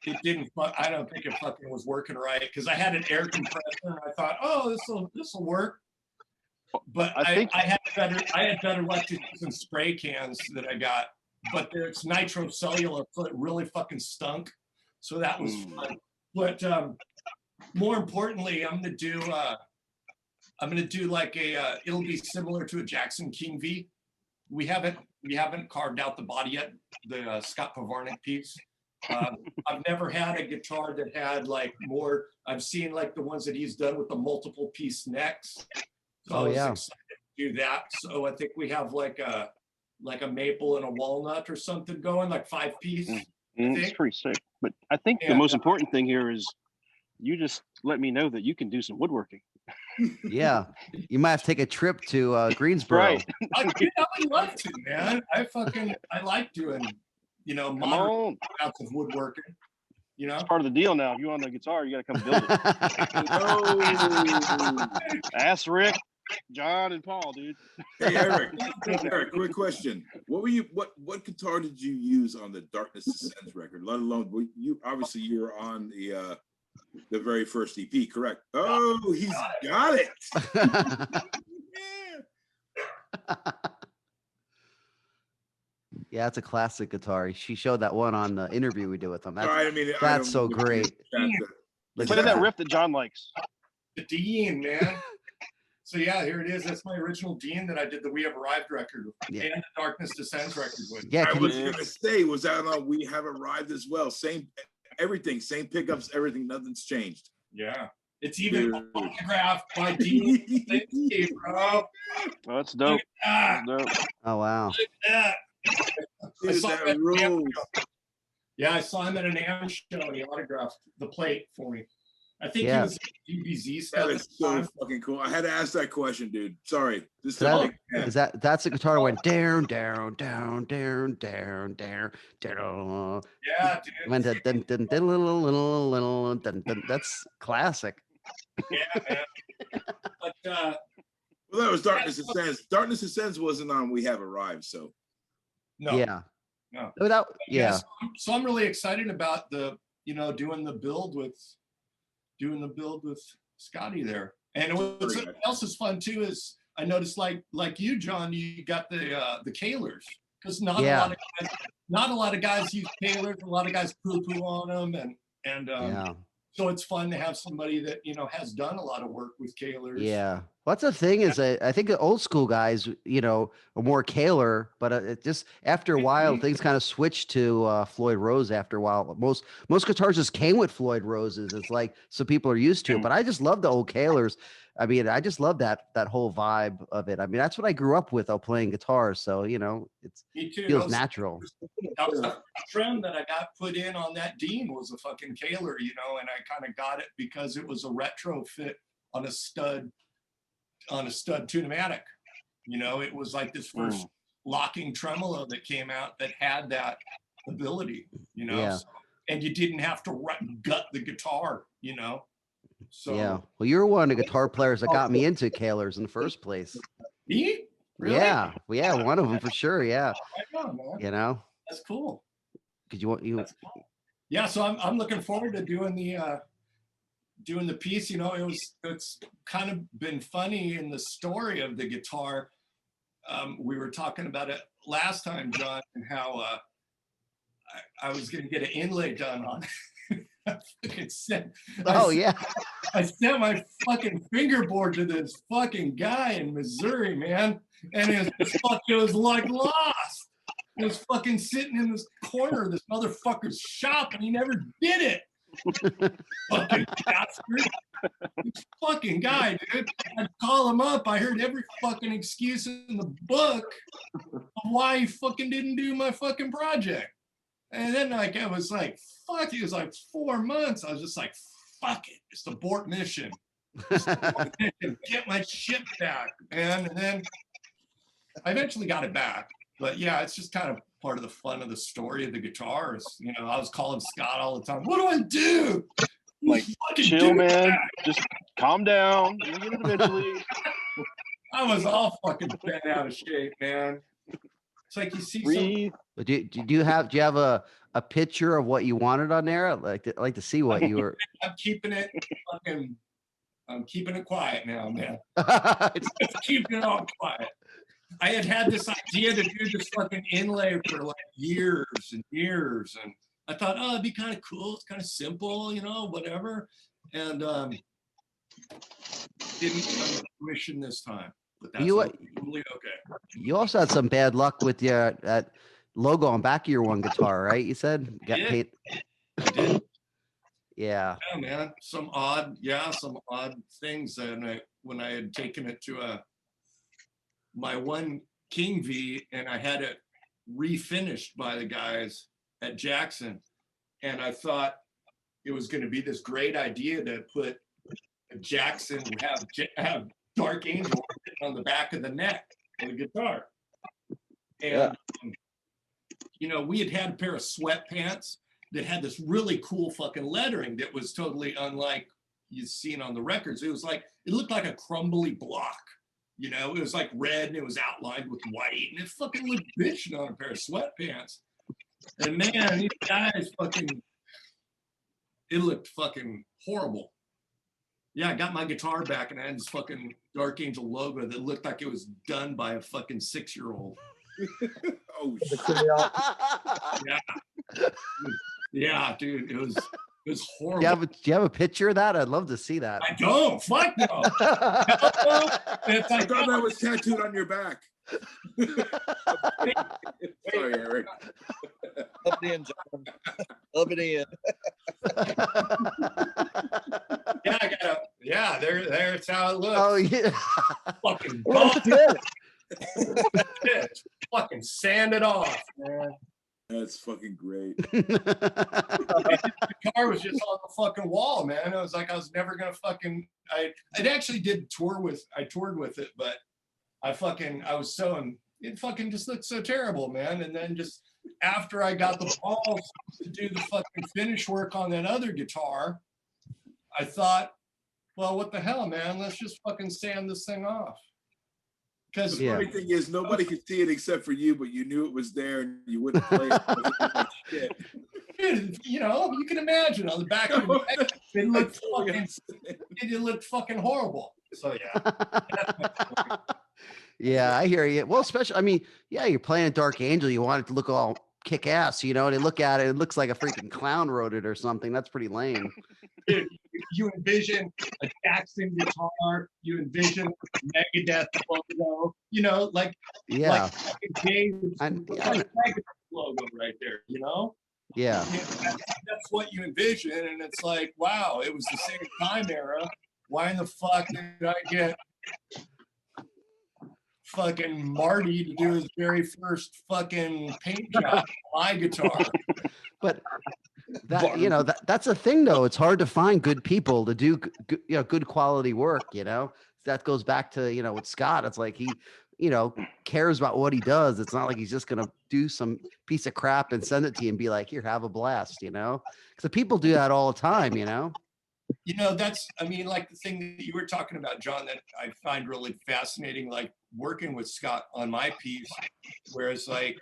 it didn't. I don't think it fucking was working right because I had an air compressor and I thought, oh, this will work. But I had better luck using spray cans that I got, but it's nitrocellular, so it really fucking stunk. So that was fun. But more importantly, I'm gonna do like it'll be similar to a Jackson King V. We haven't carved out the body yet, the Scott Pivarnick piece. I've never had a guitar that had like more. I've seen like the ones that he's done with the multiple piece necks. So I was excited to do that. So I think we have like a maple and a walnut or something going, like 5-piece. It's pretty sick. But I think the most important thing here is you just let me know that you can do some woodworking. Yeah, you might have to take a trip to Greensboro. Right. I would love to, man. I like doing, moderate amounts of woodworking. It's part of the deal now. If you want a guitar, you got to come build it. Ask Rick. John and Paul, dude. Hey Eric, Eric, quick question. What guitar did you use on the Darkness Descends record? Let alone you obviously you were on the very first EP, correct? Oh, he's got it. Yeah, it's a classic guitar. She showed that one on the interview we did with him. That's, Sorry, I mean, that's so great. Play that riff that John likes. The Dean, man. So yeah, here it is. That's my original Dean that I did the We Have Arrived record with, and the Darkness Descends record with. Yeah, I was gonna say, was that on We Have Arrived as well? Same everything, same pickups, everything, nothing's changed. Yeah. It's even autographed by Dean. Bro. Oh, that's dope. That's dope. Oh wow. Dude, that rules. Yeah, I saw him at an AM show and he autographed the plate for me. I think Yeah. he was DBZ stuff. That is so fucking cool. I had to ask that question, dude. Sorry. This Is that's the guitar that went down, down, down, down, down, down, down. Yeah, dude. Went dun, dun, dun, dun, little, dun, dun. That's classic. Yeah, man. But well, that was Darkness Ascends. Darkness Ascends wasn't on We Have Arrived, so no. Yeah. No. Without, yeah. So I'm really excited about doing the build with Scotty there. And what's else is fun too is I noticed like you, John, you got the Kalers, because not a lot of guys use Kalers. A lot of guys poo-poo on them, and Yeah. so it's fun to have somebody that has done a lot of work with Kalers. Yeah. What's the thing is I think the old school guys, are more Kaler, but it just after a while things kind of switched to Floyd Rose after a while. Most guitars just came with Floyd Roses. It's like some people are used to it, but I just love the old Kalers. I mean, I just love that whole vibe of it. I mean, that's what I grew up with playing guitar. So, it feels natural. That was a trend that I got put in on that Dean was a fucking Kaler, and I kind of got it because it was a retrofit on a stud Tune-o-matic. It was like this first locking tremolo that came out that had that ability, Yeah. So, and you didn't have to gut the guitar, So Yeah. Well, you're one of the guitar players that got me into Kalers in the first place. Me? Really? Yeah. Well, yeah, one of them for sure. Yeah. Right on, man. That's cool. Because you want you. That's cool. Yeah, so I'm looking forward to doing the piece. It's kind of been funny in the story of the guitar. We were talking about it last time, John, and how I was going to get an inlay done on it. I sent my fucking fingerboard to this fucking guy in Missouri, man, and it was like lost. It was fucking sitting in this corner of this motherfucker's shop, and he never did it. Fucking bastard. This fucking guy, dude. I'd call him up. I heard every fucking excuse in the book of why he fucking didn't do my fucking project. And then I was like, fuck, it was like 4 months. I was just like, fuck it. Just abort mission. Get my shit back, man. And then I eventually got it back. But yeah, it's just kind of part of the fun of the story of the guitars. I was calling Scott all the time. What do I do? Like, chill, man. Just calm down. You'll get it eventually. I was all fucking bent out of shape, man. It's like you see Breathe. Do you have a picture of what you wanted on there? I'd like to see what you were. I'm keeping it quiet now, man. Just keeping it all quiet. I had this idea to do this fucking inlay for like years and years, and I thought, oh, it'd be kind of cool. It's kind of simple, whatever. And didn't come to fruition this time, but that's totally okay. You also had some bad luck with that logo on back of your one guitar, right? You said I did. Yeah. Yeah, man. Some odd things. And when I had taken it to my one King V, and I had it refinished by the guys at Jackson, and I thought it was going to be this great idea to put a Jackson have Dark Angel on the back of the neck of the guitar. And we had a pair of sweatpants that had this really cool fucking lettering that was totally unlike you've seen on the records. It looked like a crumbly block. You know, it was like red and it was outlined with white, and it fucking looked bitching on a pair of sweatpants. And man, these guys fucking, it looked fucking horrible. Yeah, I got my guitar back and I had this fucking Dark Angel logo that looked like it was done by a fucking 6-year-old. Oh shit. Yeah. Yeah, dude, it was horrible. Do you have a picture of that? I'd love to see that. I don't. Fuck no. It's I like, thought that was tattooed on your back. Sorry, Eric. Up it in, John. Up it in. yeah, I gotta, yeah, there's how it looks. Oh yeah. Fucking Well, gone. that's good. Shit. Fucking sand it off, man. That's fucking great. The car was just on the fucking wall, man. It was like I was never gonna fucking. I actually did toured with it, but I was so, it fucking just looked so terrible, man. And then just after I got the balls to do the fucking finish work on that other guitar, I thought, well, what the hell, man? Let's just fucking sand this thing off. Because The funny thing is, nobody could see it except for you, but you knew it was there and you wouldn't play it. It looked like shit. dude, you know, you can imagine on the back of the neck, it looked fucking horrible. So yeah. Yeah, I hear you. Well, especially, I mean, yeah, you're playing Dark Angel. You want it to look all kick ass, you know, and they look at it, it looks like a freaking clown wrote it or something. That's pretty lame. Dude, you envision a Jackson guitar, you envision Megadeth logo, you know, like, Yeah. like Dave Megadeth logo right there, you know? Yeah. That's what you envision, and it's like, wow, it was the same time era. Why in the fuck did I get fucking Marty to do his very first fucking paint job on my guitar? But that, you know, that's a thing though. It's hard to find good people to do good quality work, you know. That goes back to, you know, with Scott. It's like he, you know, cares about what he does. It's not like he's just gonna do some piece of crap and send it to you and be like, here, have a blast, you know. Because people do that all the time, you know. You know, that's, I mean, like the thing that you were talking about, John, that I find really fascinating, like working with Scott on my piece, whereas like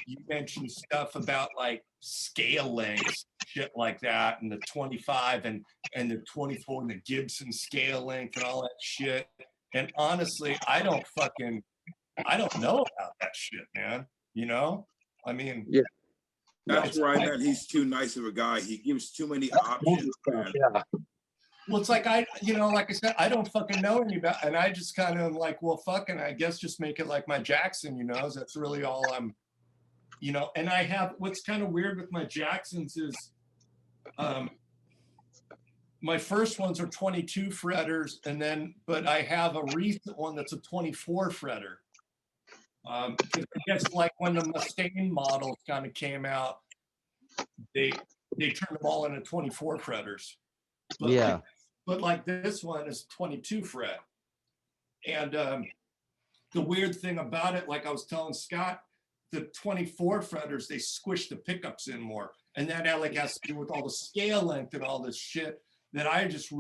you mentioned stuff about like scale lengths, shit like that, and the 25 and the 24 and the Gibson scale length and all that shit. And honestly, I don't know about that shit, man. You know? I mean, Yeah. That's where I bet he's too nice of a guy. He gives too many options, man. Yeah. well, it's like like I said, I don't fucking know any about, and I just kind of like, well, fucking, I guess just make it like my Jackson, you know? That's really all I'm, you know. And I have, what's kind of weird with my Jacksons is, my first ones are 22 fretters, but I have a recent one that's a 24 fretter. I guess like when the Mustaine models kind of came out, they turned them all into 24 fretters. But Yeah. but like this one is 22 fret. And the weird thing about it, like I was telling Scott, the 24 fretters, they squish the pickups in more. And that like has to do with all the scale length and all this shit that I just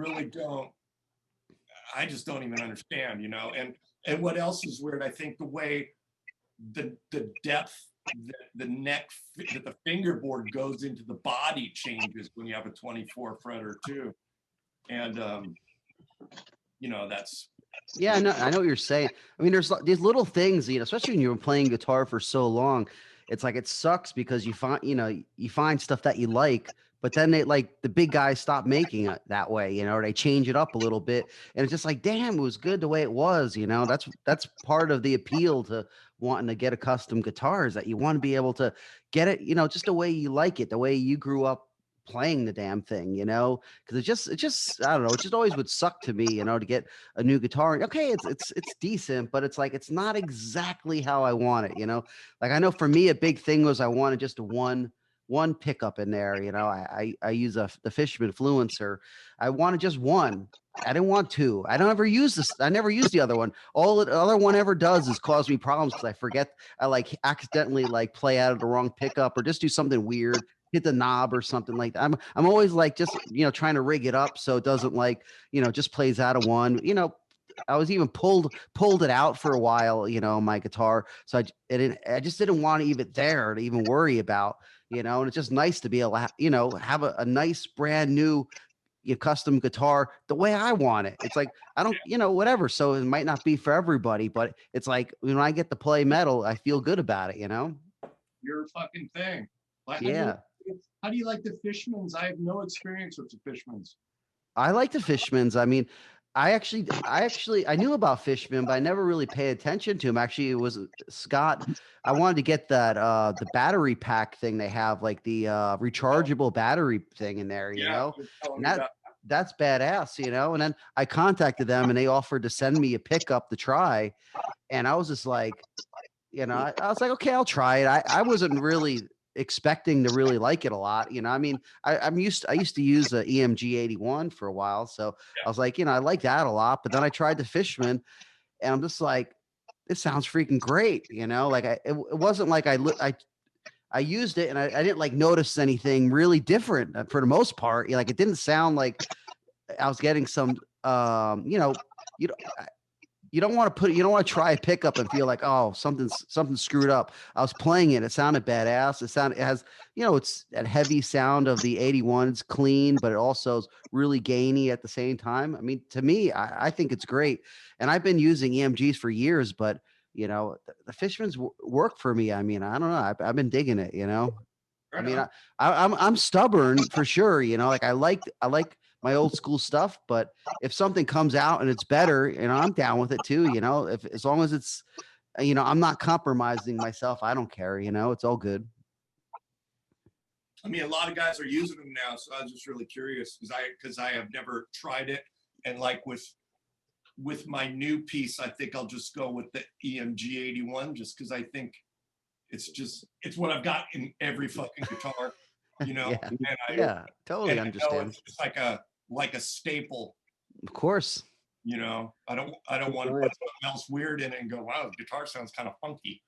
don't even understand, you know. And what else is weird, I think the way the depth, the neck, that the fingerboard goes into the body changes when you have a 24 fretter too. And you know, that's, Yeah, I know what you're saying. I mean, there's these little things, you know, especially when you've been playing guitar for so long. It's like it sucks because you find stuff that you like, but then the big guys stop making it that way, you know, or they change it up a little bit, and it's just like, damn, it was good the way it was, you know. That's part of the appeal to wanting to get a custom guitar, is that you want to be able to get it, you know, just the way you like it, the way you grew up playing the damn thing, you know. Because it just I don't know, it just always would suck to me, you know, to get a new guitar. Okay, it's decent, but it's like it's not exactly how I want it, you know. Like I know for me a big thing was I wanted just one pickup in there, you know. I use the Fishman Fluencer. I wanted just one. I didn't want two. I never use the other one. All the other one ever does is cause me problems because I forget. I like accidentally like play out of the wrong pickup or just do something weird, hit the knob or something like that. I'm always like just, you know, trying to rig it up so it doesn't like, you know, just plays out of one. You know, I was even pulled it out for a while, you know, my guitar. So I just didn't want to even there to even worry about, you know, and it's just nice to be able to, you know, have a nice brand new custom guitar the way I want it. It's like, I don't, you know, whatever. So it might not be for everybody, but it's like when I get to play metal, I feel good about it, you know? Your fucking thing. Like, Yeah. how do you like the Fishmans? I have no experience with the Fishmans. I like the Fishmans. I mean, I knew about Fishman, but I never really paid attention to him. Actually, it was Scott. I wanted to get that the battery pack thing they have, like the rechargeable battery thing in there, you know? And that's badass, you know? And then I contacted them and they offered to send me a pickup to try. And I was just like, you know, I was like, okay, I'll try it. I wasn't really expecting to really like it a lot. You know, I mean, I used to use a EMG 81 for a while. So I was like, you know, I like that a lot. But then I tried the Fishman and I'm just like, this sounds freaking great. You know, like it wasn't like I used it and I didn't like notice anything really different for the most part. Like it didn't sound like I was getting some, you know, you know, you don't want to try a pickup and feel like, oh, something screwed up. I was playing it. It sounded badass. It has, you know, it's that heavy sound of the 81. It's clean, but it also is really gainy at the same time. I mean, to me, I think it's great. And I've been using EMGs for years, but you know, the Fishmans work for me. I mean, I don't know. I've been digging it, you know. I mean, I'm stubborn for sure. You know, like I like my old school stuff, but if something comes out and it's better, you know, I'm down with it too. You know, if as long as it's, you know, I'm not compromising myself, I don't care. You know, it's all good. I mean, a lot of guys are using them now, so I was just really curious because I have never tried it, and like with my new piece, I think I'll just go with the EMG 81 just because I think it's what I've got in every fucking guitar, you know. Yeah, totally understand. It's just like a staple. Of course. You know, I don't want to put something else weird in it and go, wow, the guitar sounds kind of funky.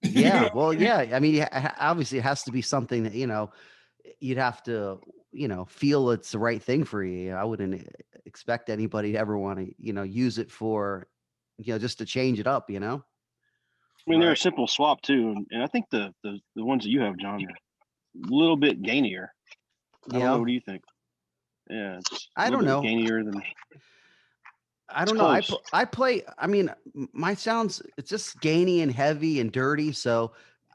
Yeah, well, yeah. I mean, obviously, it has to be something that you know you'd have to, you know, feel it's the right thing for you. I wouldn't expect anybody to ever want to, you know, use it for, you know, just to change it up. You know. I mean, they're a simple swap too, and I think the ones that you have, John, are a little bit gainier. I don't know. What do you think? Yeah, I don't know. Gainier than. I don't know. I play. I mean, my sounds. It's just gainy and heavy and dirty. So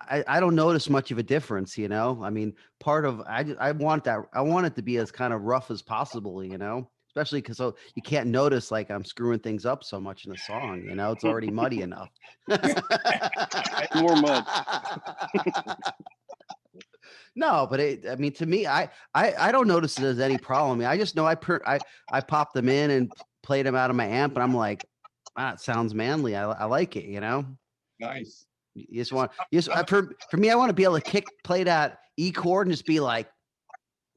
I don't notice much of a difference. You know. I mean, part of I want that. I want it to be as kind of rough as possible. You know. Especially because you can't notice like I'm screwing things up so much in the song. You know, it's already muddy enough. More mud. No, but I mean, to me, I don't notice it as any problem. I mean, I just know I popped them in and played them out of my amp, and I'm like, it sounds manly. I like it. You know. Nice. You just want for me, I want to be able to play that E chord and just be like,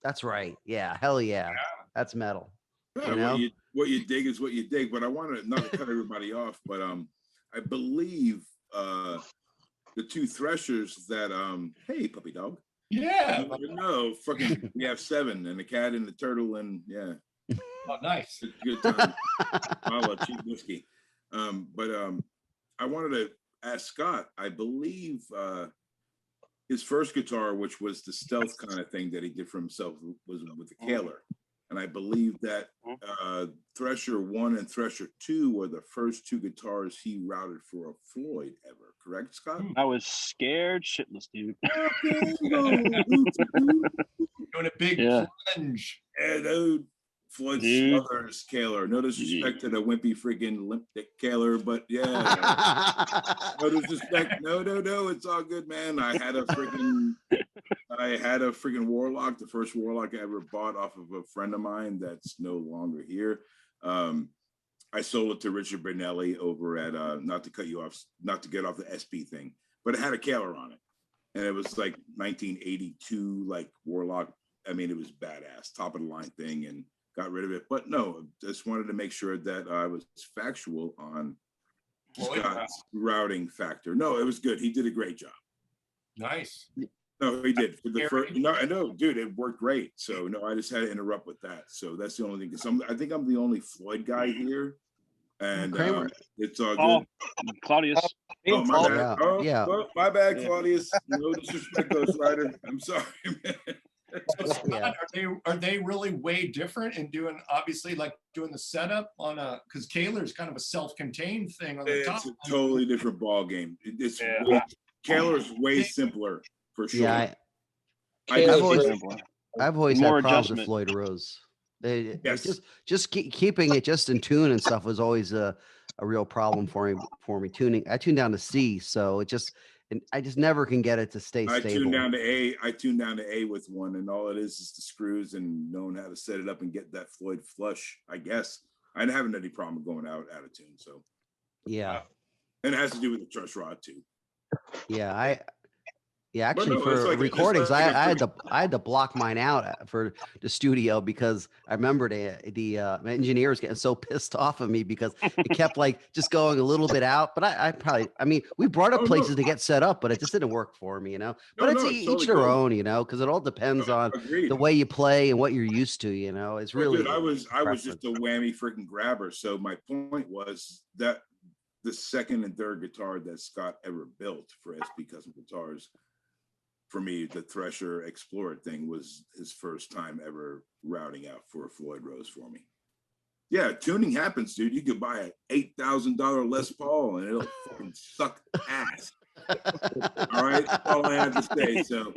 that's right. Yeah, hell yeah, that's metal. Yeah, you know? what you dig is what you dig. But I want to not cut everybody off, but I believe the two Threshers that hey puppy dog. Yeah. No, fucking we have 7 and the cat and the turtle and yeah. Oh, nice. Good time. I'll cheap whiskey. But I wanted to ask Scott, I believe his first guitar, which was the stealth kind of thing that he did for himself, was with the Kaler. And I believe that Thresher 1 and Thresher 2 were the first 2 guitars he routed for a Floyd ever. Correct, Scott? I was scared shitless, dude. Doing a big plunge. Yeah, dude. Floyd Smothers Kaler. No disrespect to the wimpy freaking limp dick Kaler, but yeah. No disrespect. No. It's all good, man. I had a freaking Warlock, the first Warlock I ever bought off of a friend of mine that's no longer here. I sold it to Richard Bernelli over at not to cut you off, not to get off the SP thing, but it had a Kaler on it. And it was like 1982, like Warlock. I mean, it was badass, top of the line thing, and got rid of it. But no, just wanted to make sure that I was factual on Scott's routing factor. No, it was good. He did a great job. Nice. No, he did. For the first, no, dude, it worked great. So no, I just had to interrupt with that. So that's the only thing. Because I think I'm the only Floyd guy here. And Kramer. it's all Oh, good. Claudeous. Oh, my bad. Yeah, Oh, yeah. well, my bad, Yeah. Claudius. No disrespect, Ghost Rider. I'm sorry, man. So Scott, Yeah. are they really way different in doing, obviously, like doing the setup on a, because Kaler's kind of a self-contained thing on the top. It's a totally different ball game. It's Yeah. Kaler's way simpler for sure. Yeah, Kaler's I've always- very- I've always More had problems with adjustment. Floyd Rose. They Yes. just keeping it just in tune and stuff was always a real problem for me. Tuning, I tuned down to C, so and I just never can get it to stay I stable. tuned down to A. I tuned down to A with one, and all it is the screws and knowing how to set it up and get that Floyd flush. I guess I didn't have any problem going out of tune. So Yeah, and it has to do with the truss rod too. yeah, actually no, for it's like- it's recordings, like a I had to block mine out for the studio because I remember the engineer was getting so pissed off of me because it kept like just going a little bit out. But I mean, we brought up Oh, no. places to get set up, but it just didn't work for me, No, But it's no, it's each totally their cool. own, because it all depends on Agreed. the way you play and what you're used to. It's Well, really. dude, I was preference. just a whammy freaking grabber. So my point was that the second and third guitar that Scott ever built for SP Custom Guitars, for me, the Thresher Explorer thing was his first time ever routing out for a Floyd Rose for me. Yeah, tuning happens, dude. You could buy an $8,000 Les Paul and it'll fucking suck ass. All right, that's all I have to say. So,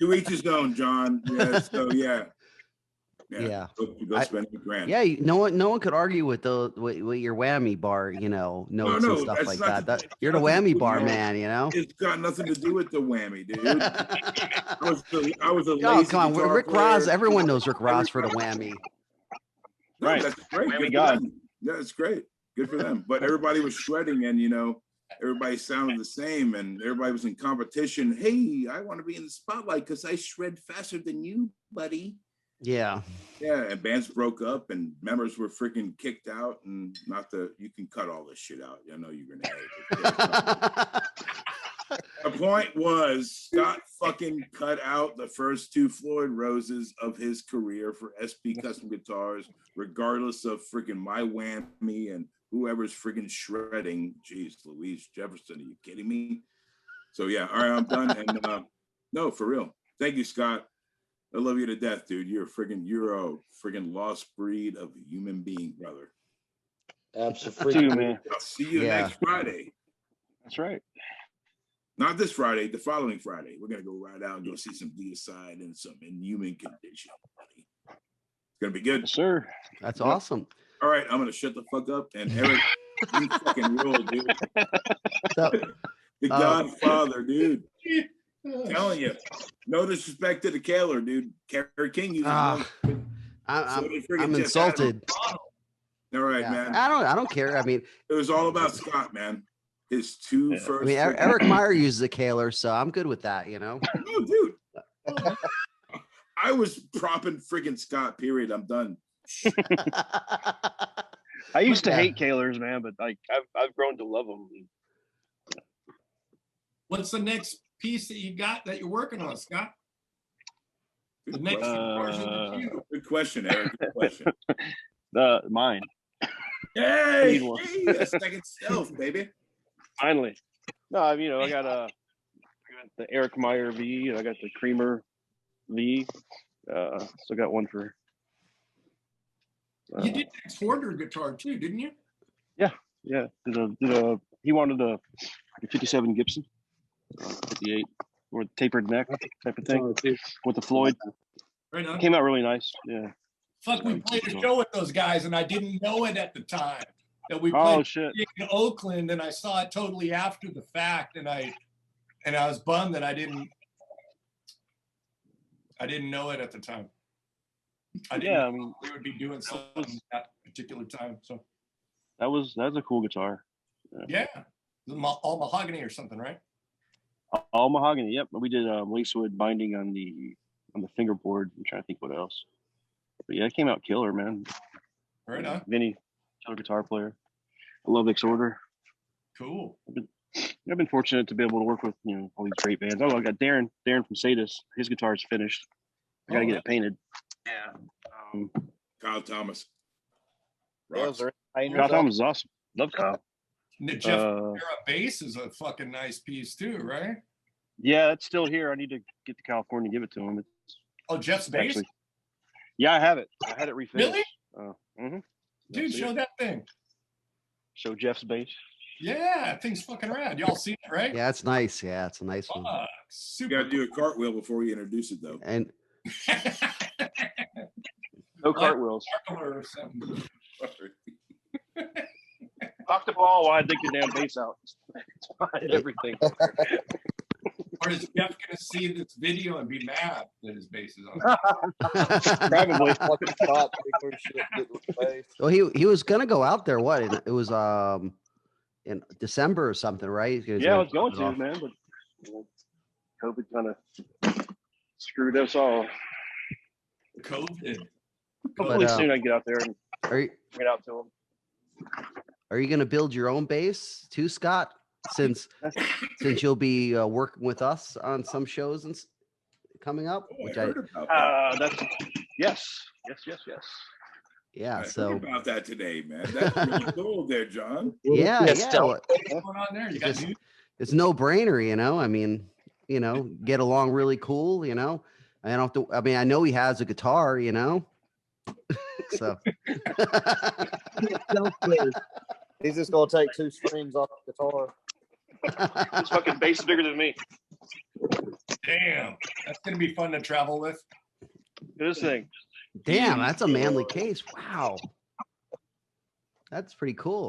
to each his own, John. Yeah. So yeah. Yeah. Go spend $1,000. Yeah, no one could argue with with your whammy bar, notes no, and stuff that's like not that. the- You're the nothing to whammy do bar with it. man, It's got nothing to do with the whammy, dude. I was a Oh, lazy come on, guitar Rick player. Rozz. Everyone knows Rick Rozz for the whammy. No, Right. that's great. Whammy Good for God. them. Yeah, it's great. Good for them. But everybody was shredding, and everybody sounded the same, and everybody was in competition. Hey, I want to be in the spotlight because I shred faster than you, buddy. Yeah. Yeah, and bands broke up, and members were freaking kicked out, and you can cut all this shit out. I know you're gonna hate it. The point was Scott fucking cut out the first two Floyd Roses of his career for SP Custom Guitars, regardless of freaking my whammy and whoever's freaking shredding. Jeez, Louise Jefferson, are you kidding me? So yeah, all right, I'm done. And no, for real. Thank you, Scott. I love you to death, dude. You're a freaking lost breed of human being, brother. Absolutely. Man. I'll see you Yeah. next Friday. That's right. Not this Friday, the following Friday. We're gonna go right out and go see some Deicide and some Inhuman Condition, buddy. It's gonna be good. Yes, sir. That's Yep. awesome. All right, I'm gonna shut the fuck up. And Eric, you fucking rule, dude. So, The Godfather, dude. Telling you. No disrespect to the Kaler, dude. Kerry King uses Ah, one. So I'm did friggin' I'm Jeff insulted. All right, Yeah. man. I don't care. I mean, It was all about Scott, man. His two Yeah. first. Eric Meyer uses a Kaler, so I'm good with that. No, dude. I was propping freaking Scott. Period. I'm done. I used to Yeah. hate Kalers, man, but I've grown to love them. What's the next piece that you got that you're working on, Scott? The Good next question. guitars in the queue. Good question, Eric. Good question. Mine. Hey, Need one. hey, a second self, baby. Finally. No, I got the Eric Meyer V. I got the Creamer V. Still got one for. You did an Hoarder guitar too, didn't you? Yeah. He wanted a 57 Gibson, 58 or tapered neck type of thing with the Floyd. Right on. Came out really nice. Yeah. Fuck, we played a show with those guys, and I didn't know it at the time that we Oh played shit. in Oakland, and I saw it totally after the fact, and I was bummed that I didn't know it at the time. I didn't Yeah, know I mean we would be doing something at that particular time. So that's a cool guitar. yeah, all mahogany or something, right? All mahogany. Yep. We did lacewood binding on the fingerboard. I'm trying to think what else. But yeah, it came out killer, man. Right on. Vinny, killer guitar player. I love Exorder. Cool. I've been fortunate to be able to work with all these great bands. Oh, I got Darren from Sadis. His guitar is finished. I gotta Oh, get it painted. Yeah. Kyle Thomas. Yeah, Rocks. was there any painters Kyle out Thomas is awesome. Love Kyle. And the Jeff Era bass is a fucking nice piece too, right? Yeah, it's still here. I need to get to California and give it to him. Oh, Jeff's bass? Actually, yeah, I have it. I had it refinished. Really? Mm-hmm. Dude, show that thing. Show Jeff's bass. Yeah, that thing's fucking rad. Y'all seen it, right? Yeah, it's nice. Yeah, it's a nice one. You Super. gotta do a cartwheel before you introduce it, though. And No cartwheels. Or something. Knock the ball while I dig the damn bass out. It's fine, everything. Or is Jeff gonna see this video and be mad that his bass is on? Probably. Fucking stop, big weird shit, get with the face. well, he was gonna go out there. What? It was in December or something, right? Yeah, I was going to, man, but you know, COVID kind of screwed us all. COVID. Hopefully But, soon I can get out there and Are you, get out to him. are you gonna build your own bass too, Scott? Since you'll be working with us on some shows and coming up, Oh, which I heard about that. That's yes. yeah. I So heard about that today, man. That's really cool there, John. yeah. Yes, Well, What's going on there? You got Just- new? it's no brainer, you know. I mean, you know, get along really cool, you know. I don't have to. I mean, I know he has a guitar, you know. So He's just gonna take 2 strings off the guitar. This fucking bass is bigger than me. Damn, that's gonna be fun to travel with. This thing. damn, that's a manly case. Wow, that's pretty cool.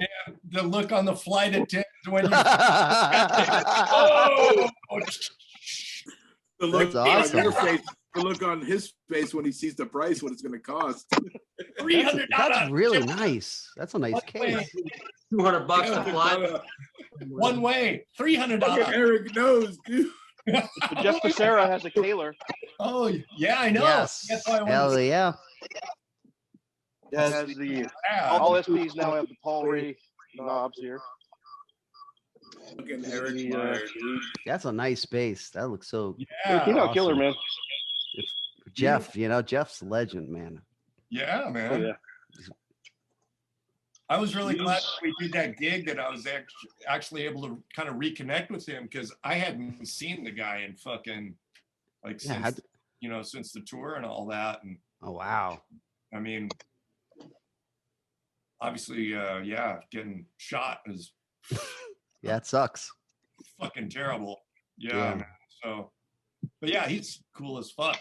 The look on the flight attendant when you. oh, Oh, The look That's on your awesome. face, the look on his face when he sees the price, what it's going to cost. $300. that's really nice. That's a nice case. $200 to fly. One way, $300. Fucking Eric knows, dude. But Jeff Becerra has a Kaler. Oh yeah, I know. Yes, That's why I wanted hell to yeah. Yes, Has the Wow. all SPs now have the Paul Ray knobs here. Fucking Eric The, Meyer, dude. That's a nice bass. That looks so. Yeah, You know, awesome. killer, man. Jeff, you know, Jeff's a legend, man. yeah, Oh, man. yeah. I was really glad that we did that gig, that I was actually able to kind of reconnect with him, because I hadn't seen the guy in fucking like Yeah, since since the tour and all that. And Oh wow. I mean, obviously, getting shot is Yeah, it sucks. fucking terrible. Yeah, Yeah. man. So, but yeah, he's cool as fuck.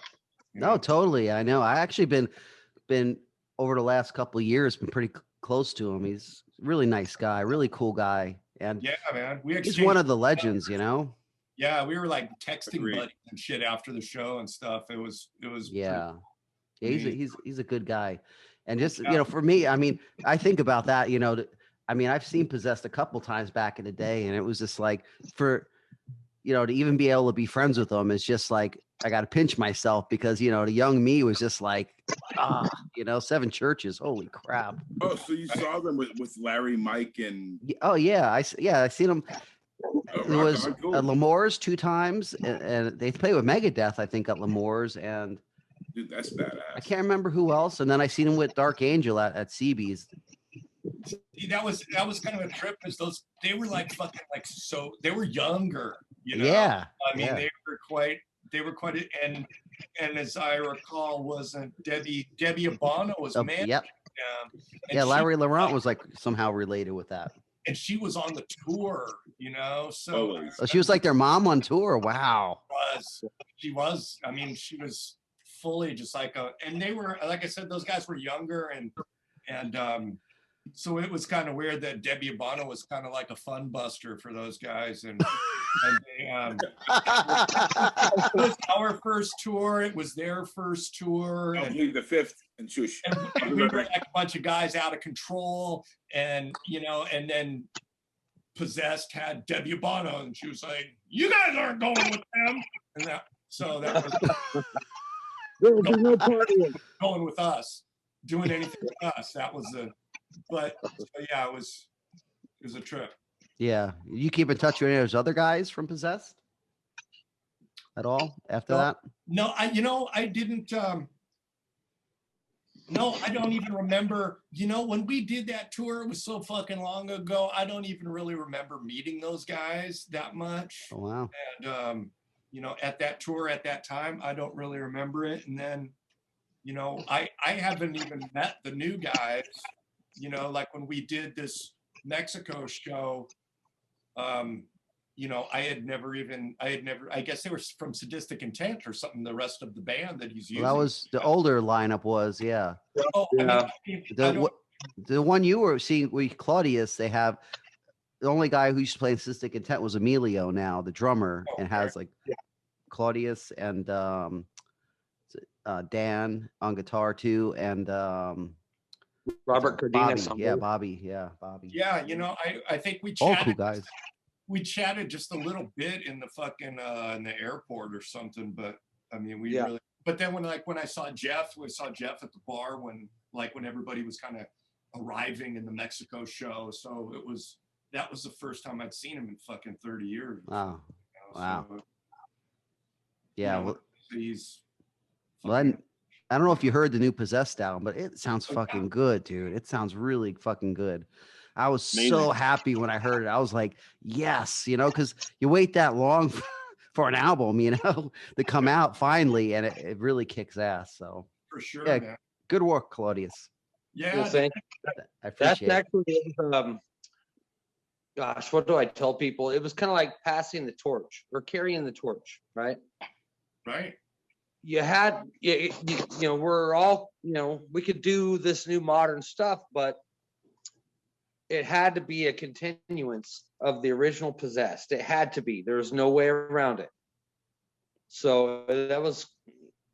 you No, know? totally. I know. I actually been over the last couple of years been pretty close to him. He's a really nice guy, really cool guy, and Yeah, man. We he's exchanged. one of the legends. You know. Yeah, we were like texting Agreed. buddies and shit after the show and stuff. It was. pretty- Yeah. Yeah, he's a good guy, and just Yeah. for me, I mean, I think about that. I mean, I've seen Possessed a couple times back in the day, and it was just like to even be able to be friends with them is just like I got to pinch myself because the young me was just like 7 churches, holy crap. Oh, so you saw them with Larry, Mike, and Oh yeah, I seen them. It rock was on, cool. at L'Amour's 2 times, and they played with Megadeth, I think, at L'Amour's, and dude, that's I badass. can't remember who else. And then I seen him with Dark Angel at CB's. See, that was kind of a trip, because they were like fucking like, so they were younger. Yeah, I mean, yeah. they were quite, and as I recall, wasn't Debbie Abano was Oh, man. yep. And Yeah, she- Larry Laurent was like somehow related with that. and she was on the tour, so Always. So she was like their mom on tour. Wow. she was. I mean, she was fully just like and they were, like I said, those guys were younger, and so it was kind of weird that Debbie Abano was kind of like a fun buster for those guys, and they, it was our first tour, it was their first tour, I'll and plead the fifth and shush. and we were like a bunch of guys out of control, and and then Possessed had Debbie Abano, and she was like, "You guys aren't going with them," and that was going with us, doing anything with us. That was but yeah, it was a trip. Yeah. You keep in touch with any of those other guys from Possessed at all after No. that? No, I didn't. No, I don't even remember. You know, when we did that tour, it was so fucking long ago. I don't even really remember meeting those guys that much. Oh, wow. And you know, at that tour at that time, I don't really remember it. And then, you know, I haven't even met the new guys. You know, like when we did this Mexico show, you know, I guess they were from Sadistic Intent or something, the rest of the band that he's using. Well, that was the older lineup was, yeah. Oh, Yeah. The one you were seeing with Claudeous, they have the only guy who used to play Sadistic Intent was Emilio now, the drummer, and has like Claudeous and Dan on guitar too, and Robert Cardenas. Bobby. Yeah, Bobby. Yeah, you know, I think we All chatted. cool guys. We chatted just a little bit in the fucking in the airport or something, but I mean, we Yeah. really. But then when I saw Jeff, we saw Jeff at the bar when everybody was kind of arriving in the Mexico show. So that was the first time I'd seen him in fucking 30 years. Wow. You know, Wow. so, Yeah. you know, Well, he's. I don't know if you heard the new Possessed album, but it sounds fucking good, dude. It sounds really fucking good. I was so Amazing. happy when I heard it. I was like, yes, you know, because you wait that long for an album, you know, to come out finally, and it really kicks ass. So For sure, yeah, man. good work, Claudeous. Yeah, Well, thank you. I That's appreciate it. actually, gosh, what do I tell people? It was kind of like passing the torch or carrying the torch, right? right. You had, you know, we're all, you know, we could do this new modern stuff, but it had to be a continuance of the original Possessed. It had to be. There was no way around it. So that was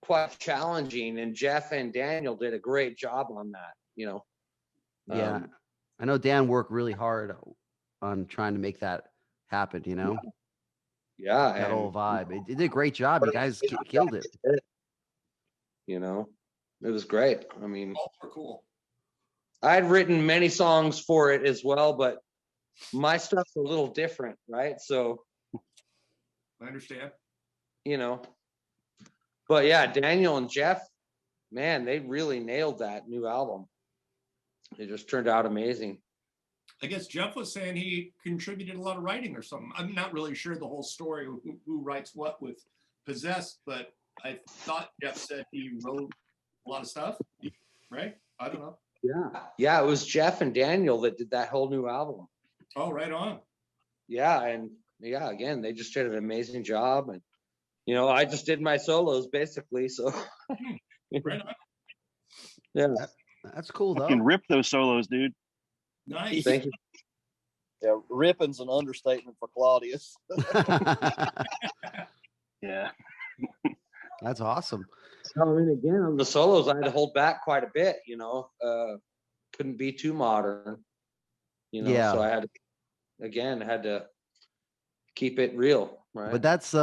quite challenging, and Jeff and Daniel did a great job on that, you know. Yeah, I know Dan worked really hard on trying to make that happen, you know, Yeah, that and whole vibe. It did a great job. You guys killed it. you know, it was great. I mean, All were cool. I had written many songs for it as well, but my stuff's a little different, right? So, I understand. you know, but yeah, Daniel and Jeff, man, they really nailed that new album. It just turned out amazing. I guess Jeff was saying he contributed a lot of writing or something. I'm not really sure the whole story, who writes what with Possessed, but I thought Jeff said he wrote a lot of stuff, right? I don't know. Yeah, it was Jeff and Daniel that did that whole new album. Oh, right on. Yeah, and yeah, again, they just did an amazing job, and you know, I just did my solos basically. So, Right on. yeah, That's cool though. Fucking rip those solos, dude. Nice. thank you. Yeah, ripping's an understatement for Claudeous. Yeah. That's awesome. I mean, again, on the solos, I had to hold back quite a bit. You know, couldn't be too modern. You know, Yeah. so I had to keep it real, right? But that's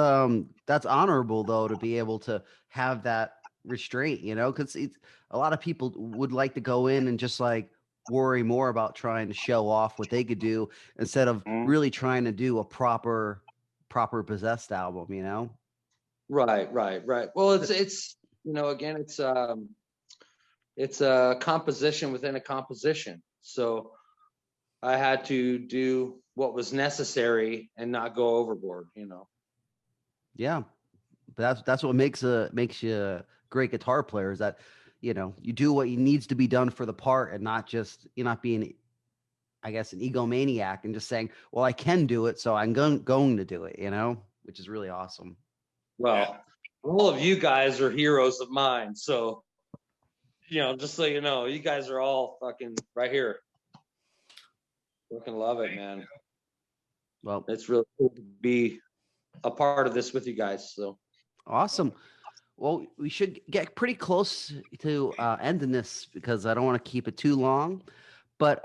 honorable though, to be able to have that restraint, you know, because a lot of people would like to go in and just like worry more about trying to show off what they could do instead of really trying to do a proper Possessed album, you know. Right. Well, it's you know, again, it's a composition within a composition. So I had to do what was necessary and not go overboard, you know. Yeah, but that's what makes you a great guitar player, is that, you know, you do what needs to be done for the part, and not just, you're not being, I guess, an egomaniac and just saying, well, I can do it, so I'm going to do it, you know, which is really awesome. Well, all of you guys are heroes of mine. So, you know, just so you know, you guys are all fucking right here. Fucking love it, man. Well, It's really cool to be a part of this with you guys. So awesome. Well, we should get pretty close to ending this, because I don't want to keep it too long. But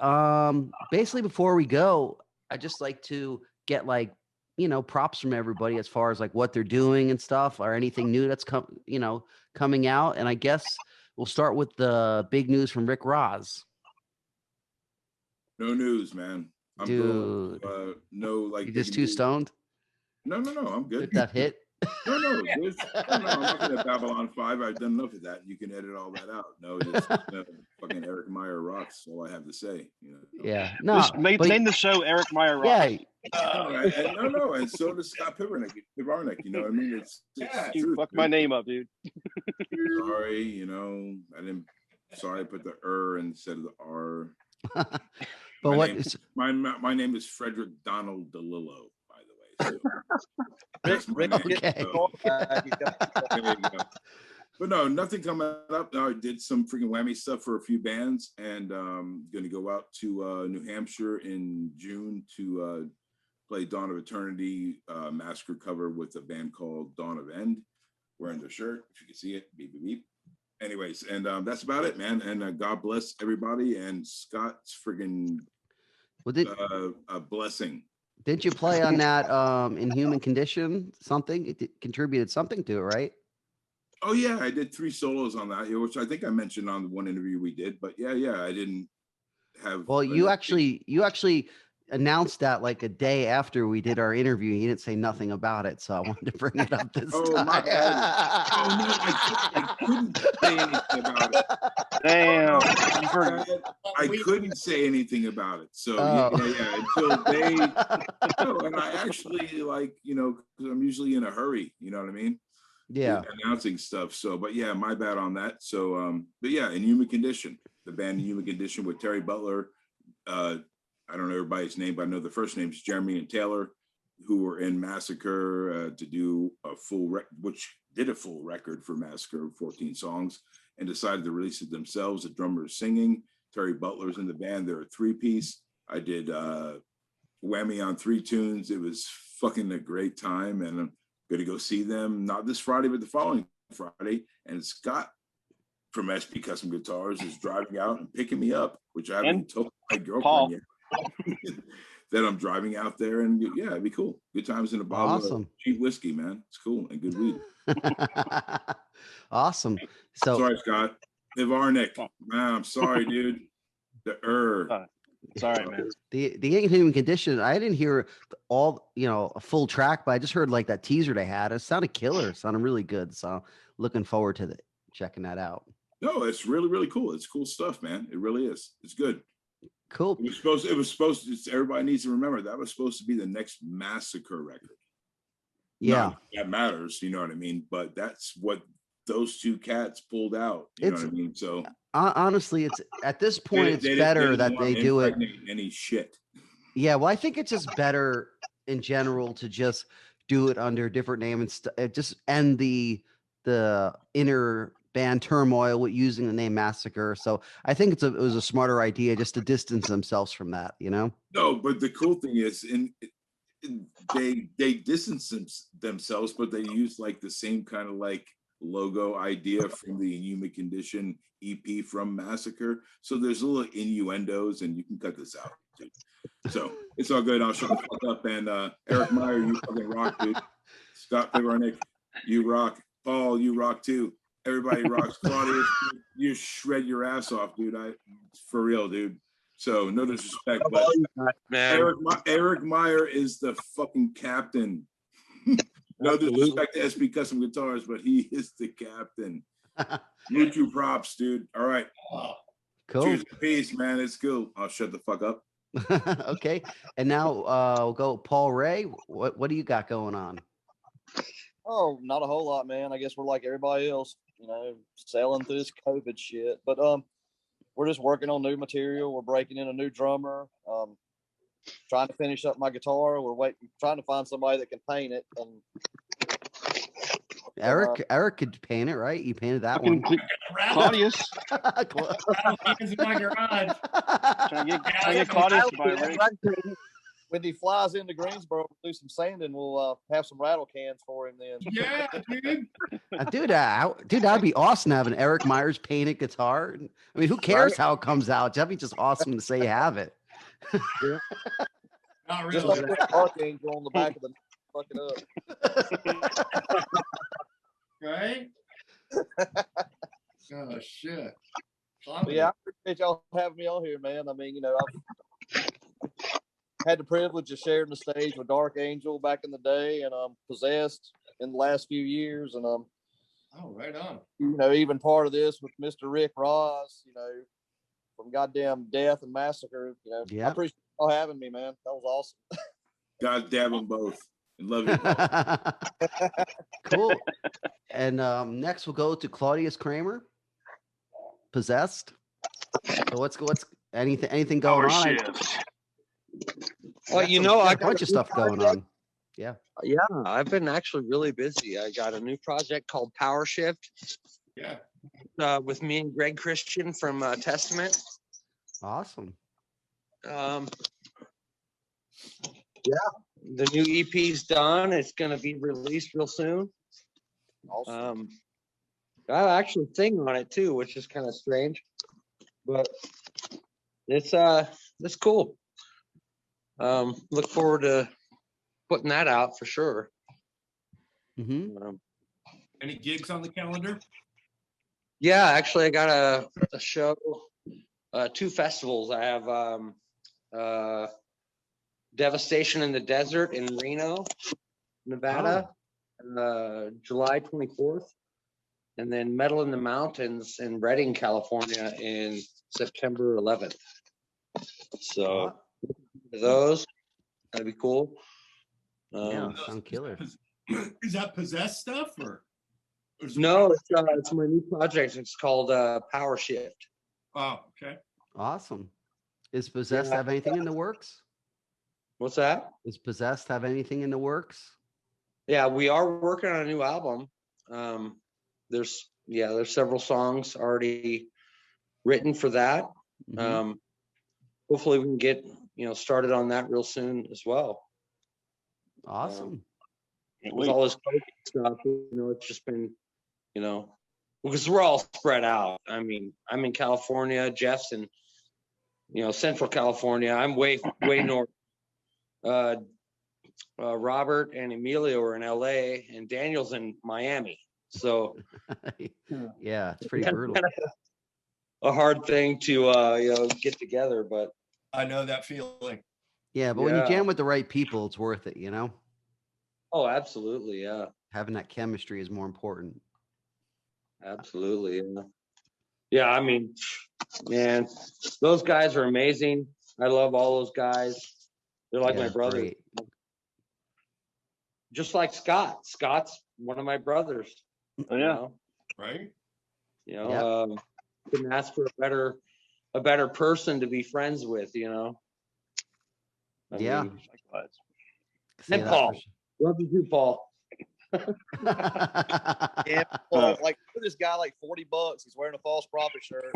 basically, before we go, I just like to get, like, you know, props from everybody as far as like what they're doing and stuff, or anything new that's coming out. And I guess we'll start with the big news from Rick Rozz. No news, man. I'm Dude, no, like you just big too news. stoned No, I'm good. with that hit. I'm not going to Babylon 5. I've done enough of that. You can edit all that out. No, just fucking Eric Meyer rocks. All I have to say. Yeah. No. Name the show Eric Meyer rocks. Yeah. And so does Scott Pivarnick. You know what I mean? It's you true, fucked my name up, dude. Sorry, I didn't. Sorry, I put the instead of the R. But my name is Frederick Donald DeLillo, by the way. So that's my name. Okay. So, there you go. But no, nothing coming up. No, I did some freaking whammy stuff for a few bands, and going to go out to New Hampshire in June to play Dawn of Eternity Massacre cover with a band called Dawn of End. Wearing their shirt, if you can see it, beep beep beep. Anyways, and that's about it, man. And God bless everybody. And Scott's friggin' a blessing. Didn't you play on that in Human Condition? Something it contributed something to it, right? Oh yeah, I did 3 solos on that, which I think I mentioned on the one interview we did. But yeah, I didn't have. Well, you actually announced that like a day after we did our interview. You didn't say nothing about it, so I wanted to bring it up this time. My bad. Oh no, I couldn't say anything about it. Damn, I couldn't say anything about it. So yeah, until they. No, and I actually because I'm usually in a hurry. You know what I mean? Yeah, announcing stuff. So, but yeah, my bad on that. So, but yeah, in Human Condition, the band in Human Condition with Terry Butler. I don't know everybody's name, but I know the first names Jeremy and Taylor, who were in Massacre to do a full which did a full record for Massacre, 14 songs, and decided to release it themselves. The drummer is singing. Terry Butler's in the band. They're a 3-piece. I did whammy on 3 tunes. It was fucking a great time, and I'm going to go see them not this Friday, but the following Friday. And Scott from SP Custom Guitars is driving out and picking me up, which I haven't told my girlfriend yet. That I'm driving out there, and yeah, it'd be cool. Good times in a bottle of cheap whiskey, man. It's cool, and good weed. Awesome. So sorry, Scott. Pivarnick. Man, I'm sorry, dude. Sorry, man. The Human Condition, I didn't hear all a full track, but I just heard like that teaser they had. It sounded killer. It sounded really good. So looking forward to checking that out. No, it's really, really cool. It's cool stuff, man. It really is. It's good. Cool. It was supposed to, everybody needs to remember that was supposed to be the next Massacre record. Yeah. That matters, you know what I mean? But that's what those 2 cats pulled out. You know what I mean? So honestly, it's at this point, it's better that they do it. Any shit. Yeah. Well, I think it's just better in general to just do it under a different name and just end the inner band turmoil with using the name Massacre. So I think it was a smarter idea just to distance themselves from that, No, but the cool thing is they distance themselves, but they use like the same kind of like logo idea from the Human Condition EP from Massacre. So there's little innuendos, and you can cut this out, dude. So it's all good. I'll shut the fuck up. And Eric Meyer, you fucking rock, dude. Scott Pivarnick, you rock. Paul, you rock too. Everybody rocks. Claudeous, you shred your ass off, dude. For real, dude. So no disrespect, but Eric Meyer is the fucking captain. No disrespect to SP Custom Guitars, but he is the captain. YouTube props, dude. All right. Cool. Cheers to peace, man. It's cool. I'll shut the fuck up. Okay. And now we'll go Paul Ray. What do you got going on? Oh, not a whole lot, man. I guess we're like everybody else, sailing through this COVID shit. But we're just working on new material. We're breaking in a new drummer. Trying to finish up my guitar. We're trying to find somebody that can paint it. And Eric could paint it, right? You painted that one. Claudeous. In my garage. Trying to get Claudeous to buy it. When he flies into Greensboro, we'll do some sanding. We'll have some rattle cans for him then. Yeah, dude. Dude, that'd be awesome to have an Eric Myers painted guitar. I mean, who cares how it comes out? That'd be just awesome to say you have it. Yeah. Not Just really. like that archangel on the back of the fuck it up. Right? Oh shit. But yeah, I appreciate y'all having me on here, man. I mean, I've had the privilege of sharing the stage with Dark Angel back in the day, and Possessed, in the last few years, and Oh, right on. you know, even part of this with Mr. Rick Rozz, you know, from goddamn Death and Massacre. You know, Yeah. I appreciate y'all having me, man. That was awesome. God damn them both. I love you both. Cool. And next we'll go to Claudeous Kramer, Possessed. So what's anything going on? Well, you know, got I a bunch of stuff going on. Yeah. Yeah, I've been actually really busy. I got a new project called Power Shift Yeah. with me and Greg Christian from Testament. Awesome. Yeah, the new EP's done. It's going to be released real soon. Awesome. I actually sing on it too, which is kind of strange, but it's cool. Look forward to putting that out for sure. Mm-hmm. Any gigs on the calendar? Yeah, actually, I got a show, 2 festivals. I have Devastation in the Desert in Reno, Nevada, July 24th, and then Metal in the Mountains in Redding, California, in September 11th. So those, that'd be cool. Yeah, sound killer. Is that Possessed stuff or is it- No, it's my new project. It's called Power Shift. Oh, okay. Awesome. Is Possessed have anything in the works? What's that? Is Possessed have anything in the works? Yeah, we are working on a new album. There's several songs already written for that. Mhm. Hopefully we can get started on that real soon as well. Awesome. With all this COVID stuff, it's just been, because we're all spread out. I mean, I'm in California, Jeff's in, Central California. I'm way north. Robert and Emilio are in LA, and Daniel's in Miami. So Yeah, it's pretty brutal. A hard thing to get together, but I know that feeling. Yeah, but when you jam with the right people, it's worth it, Oh, absolutely, yeah. Having that chemistry is more important. Absolutely, yeah. Yeah, I mean, man, those guys are amazing. I love all those guys. They're like my brothers. Great. Just like Scott. Scott's one of my brothers. Oh yeah. Right? Couldn't ask for a better person to be friends with, I Yeah. mean, Say and that Paul. for sure. Love you too, Paul. Yeah, well, like for this guy like $40. He's wearing a false prophet shirt.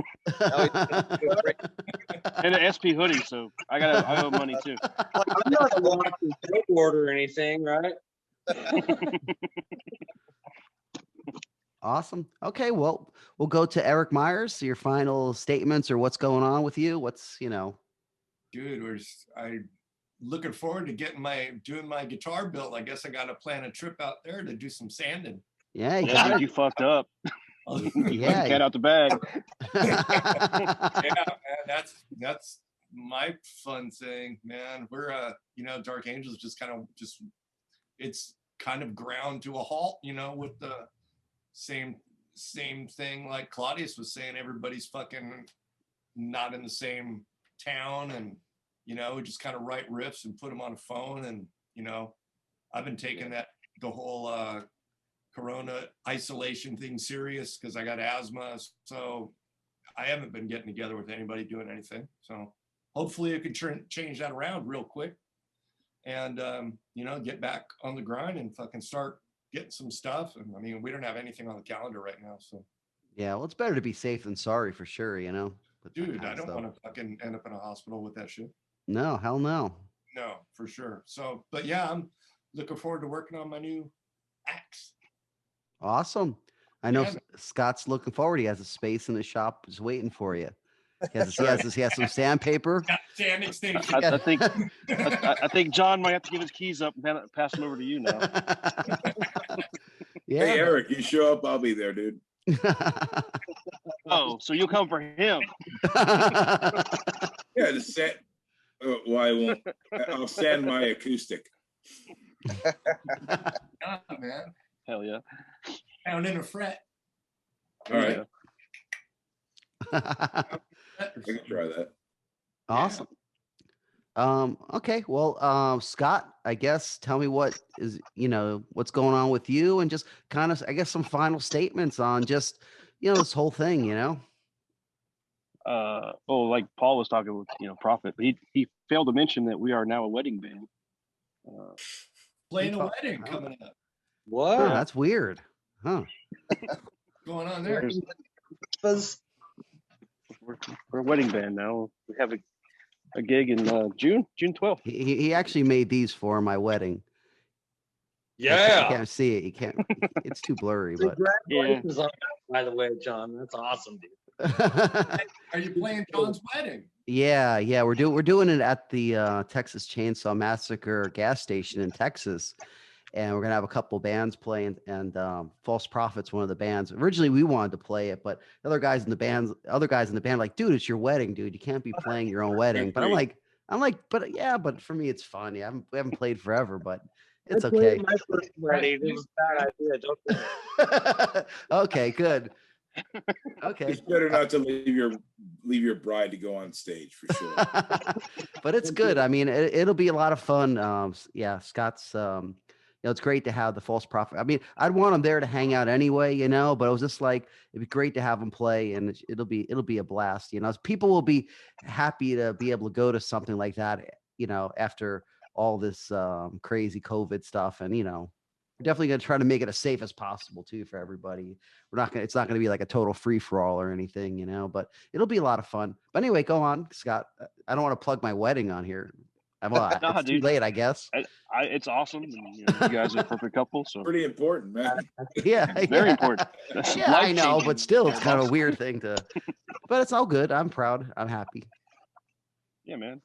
And an SP hoodie, so I owe money too. I'm not a watching skateboard or anything, right? Awesome. Okay, well, we'll go to Eric Myers. Your final statements or what's going on with you? What's Dude, I'm looking forward to doing my guitar build. I guess I got to plan a trip out there to do some sanding. Yeah, you Yeah, got dude, you fucked up. Yeah. Cat out the bag. Yeah, man, that's my fun thing, man. We're Dark Angels just it's kind of ground to a halt, with the same thing like Claudeous was saying. Everybody's fucking not in the same town, and we just kind of write riffs and put them on a phone. And I've been taking the whole corona isolation thing serious because I got asthma, so I haven't been getting together with anybody doing anything. So hopefully I can change that around real quick and get back on the grind and fucking start getting some stuff. And I mean, we don't have anything on the calendar right now, so Yeah, well, it's better to be safe than sorry for sure, with that dude, kind I of don't stuff. want to fucking end up in a hospital with that shit. No, hell no. No, for sure. So, but yeah, I'm looking forward to working on my new axe. Awesome. I know Yeah. Scott's looking forward. He has a space in the shop just waiting for you. He has some sandpaper. Yeah, sanding station. I think John might have to give his keys up and pass them over to you now. Yeah. Hey, Eric, you show up, I'll be there, dude. Oh, so you'll come for him? Yeah, the set. Well, I won't. I'll sand my acoustic. Yeah, man. Hell yeah. Pound in a fret. All right, Awesome. I can try that. Okay. Well, Scott, I guess tell me what is, what's going on with you and just kind of, I guess, some final statements on just, this whole thing, Like Paul was talking with, Prophet, but he failed to mention that we are now a wedding band. Playing a wedding coming up. What? Huh, that's weird. Huh. What's going on there? We're a wedding band now. We have a gig in June 12th. He actually made these for my wedding. You Yeah. can't see it. You can't. It's too blurry, but Congratulations on that, by the way, John. That's awesome, dude. Are you playing John's wedding? yeah, we're doing it at the Texas Chainsaw Massacre gas station in Texas, and we're gonna have a couple bands playing. And False Prophet's one of the bands. Originally, we wanted to play it, but other guys in the band, like, dude, it's your wedding, dude. You can't be playing your own wedding. But I'm like, but yeah, but for me, it's fun. Yeah, we haven't played forever, but it's okay. My first wedding. It was a bad idea. Don't do it. Okay, good. Okay. It's better not to leave your bride to go on stage for sure. But it's good. I mean, it'll be a lot of fun. Yeah, Scott's. It's great to have the False Prophet. I mean, I'd want him there to hang out anyway, but it was just like it'd be great to have him play, and it'll be a blast. People will be happy to be able to go to something like that. After all this crazy COVID stuff, and we're definitely going to try to make it as safe as possible too for everybody. It's not going to be like a total free for all or anything, but it'll be a lot of fun. But anyway, go on, Scott. I don't want to plug my wedding on here. It's too late, I guess. It's awesome. And, you guys are a perfect couple. So Pretty important, man. Yeah. Very important. Yeah, I know, but still it's kind of a weird thing but it's all good. I'm proud. I'm happy. Yeah, man.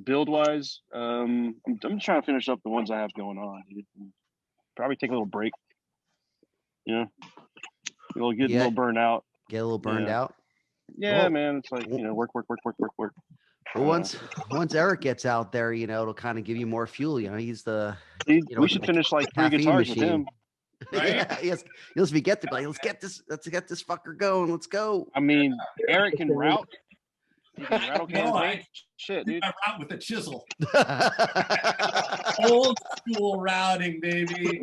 Build wise, I'm just trying to finish up the ones I have going on. Probably take a little break. Get a little burned out. Get a little burned out. Yeah, Well, man. It's like work. Well, once Eric gets out there, it'll kind of give you more fuel. He's the. We should finish like 3 guitars with him. Right? Yeah, yes. You'll just be like, let's get this fucker going. Let's go. I mean, Eric can route. He can rattle cans. Shit, dude. I route with a chisel. Old school routing, baby.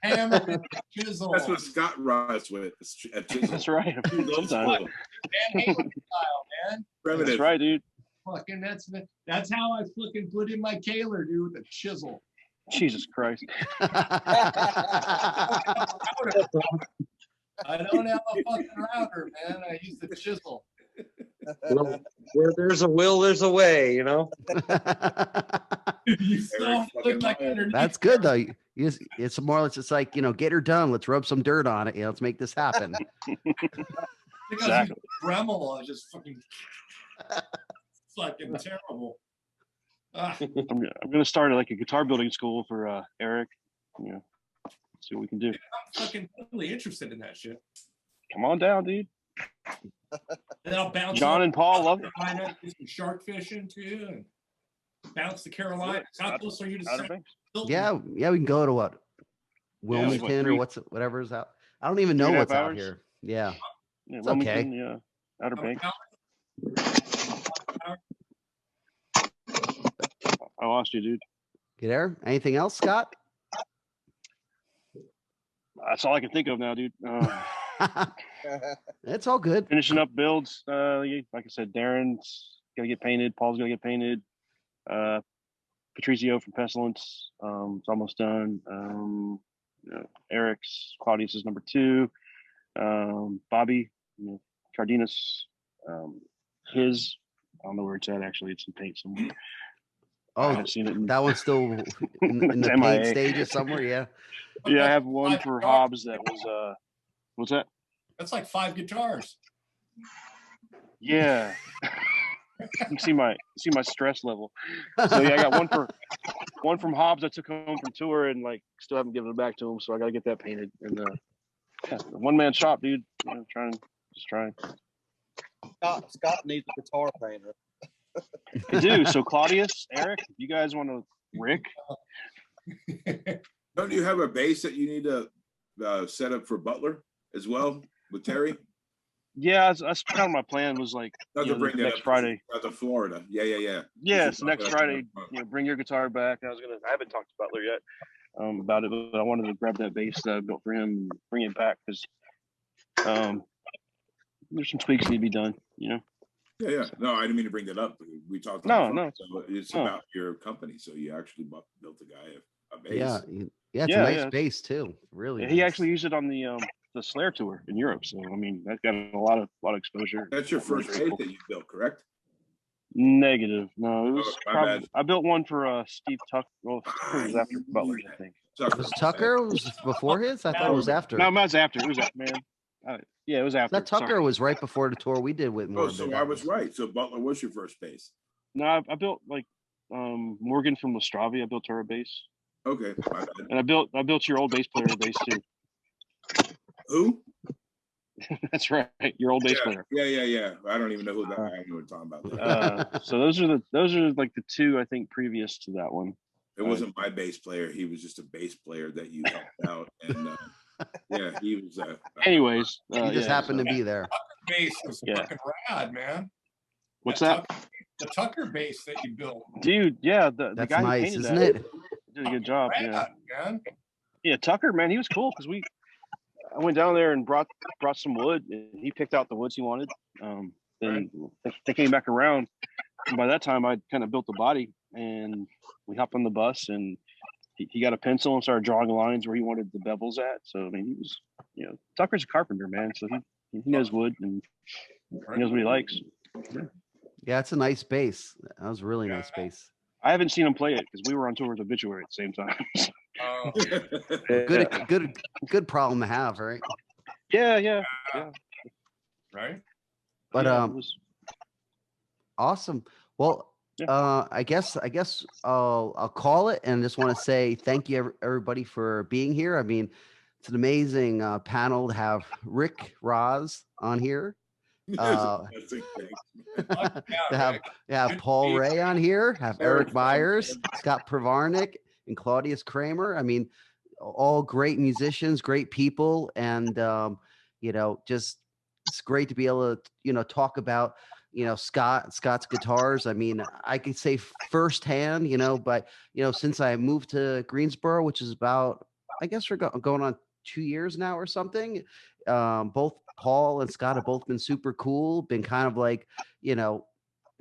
Hammer with a chisel. That's what Scott rides with. That's right. Van Halen style, man. Primitive. That's right, dude. Fucking that's how I fucking put in my Kaler, dude, with a chisel. Jesus Christ. I don't have a fucking router, man. I use the chisel. Well, where there's a will, there's a way, You still look like underneath. That's good though. It's more or less just like, get her done. Let's rub some dirt on it. Let's make this happen. Exactly. Dremel is just fucking terrible. I'm gonna start like a guitar building school for Eric. See what we can do. I'm fucking totally interested in that shit. Come on down, dude. And then I'll bounce. John and Paul love it. Do some shark fishing too, and bounce to Carolina. How close are you to Central? Yeah, we can go to what? Wilmington or whatever's out. I don't even know what's out here. Yeah. It's okay. Yeah. Outer Banks. I lost you, dude. You there? Anything else, Scott? That's all I can think of now, dude. It's all good. Finishing up builds. Like I said, Darren's gonna get painted. Paul's gonna get painted. Patricio from Pestilence, it's almost done. Eric's, Claudeous is number 2. Bobby, Cardenas, his, I don't know where it's at actually. It's in paint somewhere. Oh, I've seen it. That one's still in the paint stages somewhere. Yeah. Yeah, I have one for Hobbs that was. What's that? That's like 5 guitars. Yeah. You see my stress level. So yeah, I got one from Hobbs I took home from tour and still haven't given it back to him. So I got to get that painted. And one man shop, dude. Trying. Scott needs a guitar painter. I do. So Claudeous, Eric, you guys want to Rick? Don't you have a base that you need to set up for Butler as well with Terry? Yeah, that's kind of my plan. Was like, Not to bring that next up, Friday. Out to Florida. Yeah. Yes, next Friday. Bring your guitar back. I haven't talked to Butler yet about it, but I wanted to grab that bass that I built for him and bring it back because there's some tweaks need to be done. Yeah. No, I didn't mean to bring that up. We talked. No. So it's about your company. So you actually built a guy a bass. Yeah, it's a nice bass too. Really. He nice. actually used it on the Slayer tour in Europe. So I mean, that got a lot of exposure. That's your first bass that you built, correct? Negative. No, it was bad. I built one for Steve Tucker. Well, it was after Butler's, I think. Was Tucker was before his? I thought it was after. No, it was after. It was after, man. Yeah, it was after. That Tucker was right before the tour we did with Morbid. Oh, so I was right. So Butler was your first bass. No, I built like Morgan from Lestravi. I built her a bass. Okay. And I built your old bass player a bass too. Who? That's right, your old bass player. Yeah. I don't even know who that. I don't know what we're talking about. So those are like the two I think previous to that one. It wasn't my bass player. He was just a bass player that you helped out, and yeah, he was. Anyways, he just happened to be there. Bass was fucking rad, man. What's that? The Tucker bass that you built, dude. Yeah, the That's guy nice, who painted isn't that it? did a good job. Rad, man. Yeah, Tucker, man, he was cool because I went down there and brought some wood, and he picked out the woods he wanted. Then they came back around, and by that time I kind of built the body, and we hopped on the bus, and he got a pencil and started drawing lines where he wanted the bevels at. So I mean, he was, Tucker's a carpenter, man, so he knows wood and he knows what he likes. Yeah, it's a nice bass. That was a really nice bass. I haven't seen him play it because we were on tour with Obituary at the same time. Good problem to have, right? Yeah. Right. But was awesome. Well, I guess I'll call it, and just want to say thank you everybody for being here. I mean, it's an amazing panel to have Rick Rozz on here. To have Paul Ray on here, have Eric Myers, Scott Pivarnick, and Claudeous Kramer. I mean, all great musicians, great people, and just it's great to be able to talk about Scott's guitars. I mean, I could say firsthand, but since I moved to Greensboro, which is about, I guess we're going on 2 years now or something. Both Paul and Scott have both been super cool, been kind of like,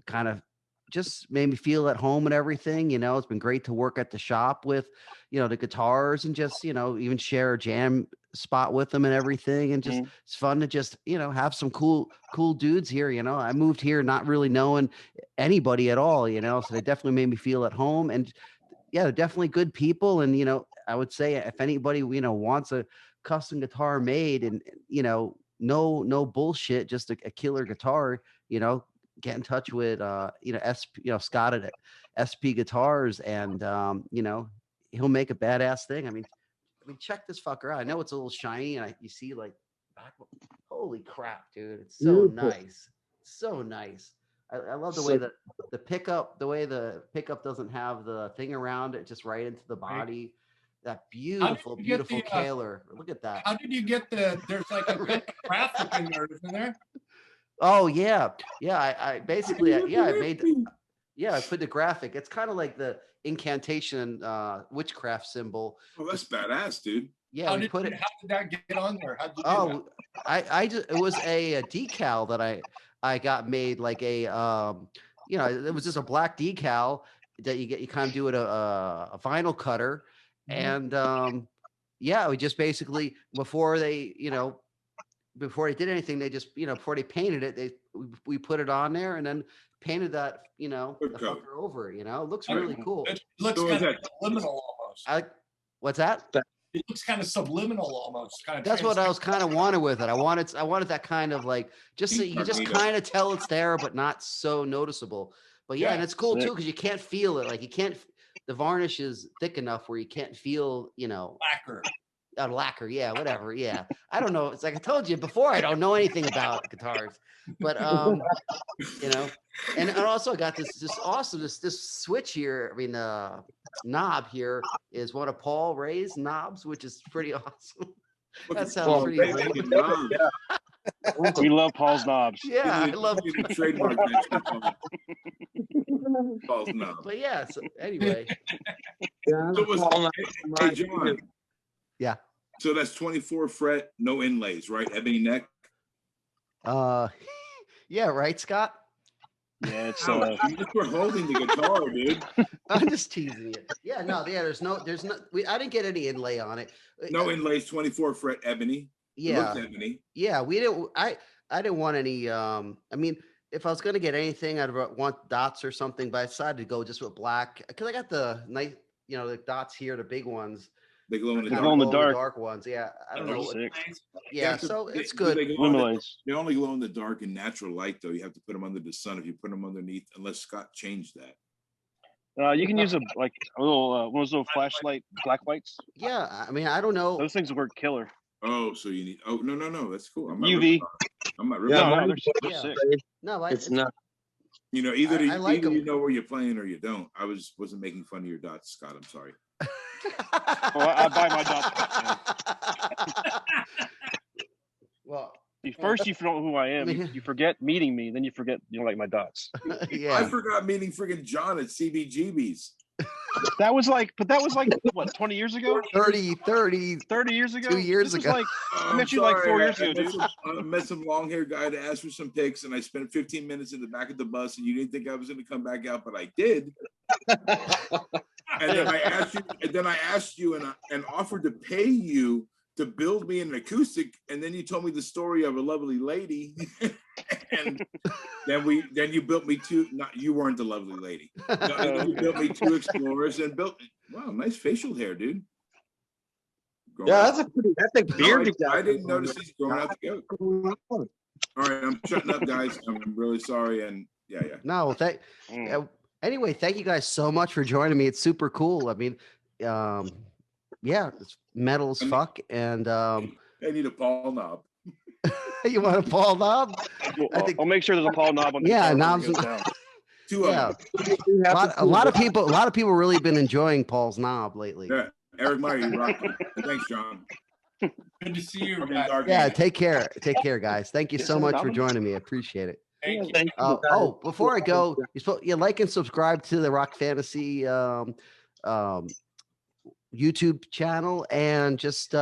kind of just made me feel at home and everything. It's been great to work at the shop with, the guitars, and just, even share a jam spot with them and everything. And just, it's fun to just, have some cool dudes here. I moved here not really knowing anybody at all, so they definitely made me feel at home. And yeah, they're definitely good people. And, I would say if anybody, wants a custom guitar made, and, no bullshit, just a killer guitar, get in touch with, Scott at SP Guitars, and, he'll make a badass thing. I mean, check this fucker out. I know it's a little shiny, and you see like, holy crap, dude. It's so nice. So nice. I love the way that the pickup doesn't have the thing around it, just right into the body. That beautiful Taylor. Look at that. How did you get there's like a good graphic in there, isn't there? Oh yeah. I basically, I put the graphic. It's kind of like the incantation witchcraft symbol. Oh, that's badass, dude. Yeah, how did that get on there? How'd you do that? I just, it was a decal that I got made, like a it was just a black decal that you kind of do it a vinyl cutter. And we just basically, before they did anything, they just, before they painted it, we put it on there and then painted that, the fucker over it. It looks really cool. It looks kind of subliminal almost. What's that? It looks kind of subliminal almost. That's what I was kind of wanted with it. I wanted that kind of like, just so you just kind of tell it's there, but not so noticeable. But yeah, and it's cool too, because you can't feel it. Like the varnish is thick enough where you can't feel, lacquer. lacquer, yeah, whatever, yeah. I don't know. It's like I told you before, I don't know anything about guitars, but you know, and I also got this awesome this switch here. I mean, knob here is one of Paul Ray's knobs, which is pretty awesome. That sounds pretty They cool. love We love Paul's knobs. Yeah, I love. trademark that shit, Paul's knob. But yeah, so anyway, So hey, John. yeah. So that's 24 fret, no inlays, right? Ebony neck. Yeah, right, Scott. Yeah, it's You just were holding the guitar, dude. I'm just teasing you. Yeah, no, there's no. I didn't get any inlay on it. No inlays, 24 fret ebony. It Yeah, looks ebony. yeah, we didn't. I didn't want any. I mean, if I was gonna get anything, I'd want dots or something. But I decided to go just with black because I got the nice, the dots here, the big ones. They glow in the Kind of dark. glow in the dark. dark ones. Yeah, I don't They're know. sick. Yeah, to- so it's they- good. They, glow in the- Lumilights. they only glow in the dark in natural light, though. You have to put them under the sun. If you put them underneath, unless Scott changed that. You can use a little one of those little flashlight black lights. Yeah, I mean, I don't know. Those things work killer. Oh, so you need. Oh no, that's cool. I'm not UV. ripping on it. I'm not ripping Yeah, on No, it. they're Yeah. sick. No, It's not. You know, either I like either you 'em. know where you're playing or you don't. I wasn't making fun of your dots, Scott. I'm sorry. I buy my dots. Well, First, you forget who I am. You forget meeting me, then you forget you don't like my dots. I yeah. forgot meeting friggin' John at CBGB's. That was like what, 20 years ago? 30 30 years ago? 2 years This was ago. like I'm met you like 4 sorry, years ago, met dude. I met some long-haired guy to ask for some pics, and I spent 15 minutes in the back of the bus, and you didn't think I was going to come back out, but I did. And then I asked you, and offered to pay you to build me an acoustic, and then you told me the story of a lovely lady, and then you built me two. Not you weren't the lovely lady. No, and then you built me two Explorers and built. Wow, nice facial hair, dude. Growing Yeah, out. that's a No, beard. I didn't notice he's growing out the goat. All right, I'm shutting up, guys. I'm really sorry, and yeah. No, anyway, thank you guys so much for joining me. It's super cool. I mean, yeah, it's metal as fuck. And I need a Paul knob. you want a Paul knob? I'll make sure there's a Paul knob on the Yeah, guitar when knobs. it goes down. Two Yeah, of them. a lot of people really been enjoying Paul's knob lately. Yeah, Eric Meyer, you rock. Thanks, John. Good to see you. Fucking guys. dark Yeah, man. take care, guys. Thank you so much for joining me. I appreciate it. Thank you. Oh, before I go, you like and subscribe to the Rock Fantasy YouTube channel, and just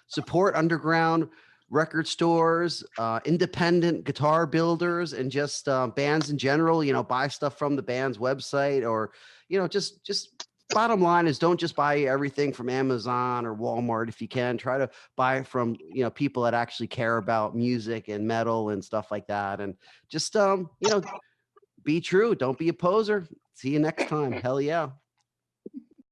support underground record stores, independent guitar builders, and just bands in general. Buy stuff from the band's website, or just bottom line is, don't just buy everything from Amazon or Walmart. If you can, try to buy it from people that actually care about music and metal and stuff like that. And just be true. Don't be a poser. See you next time. Hell yeah.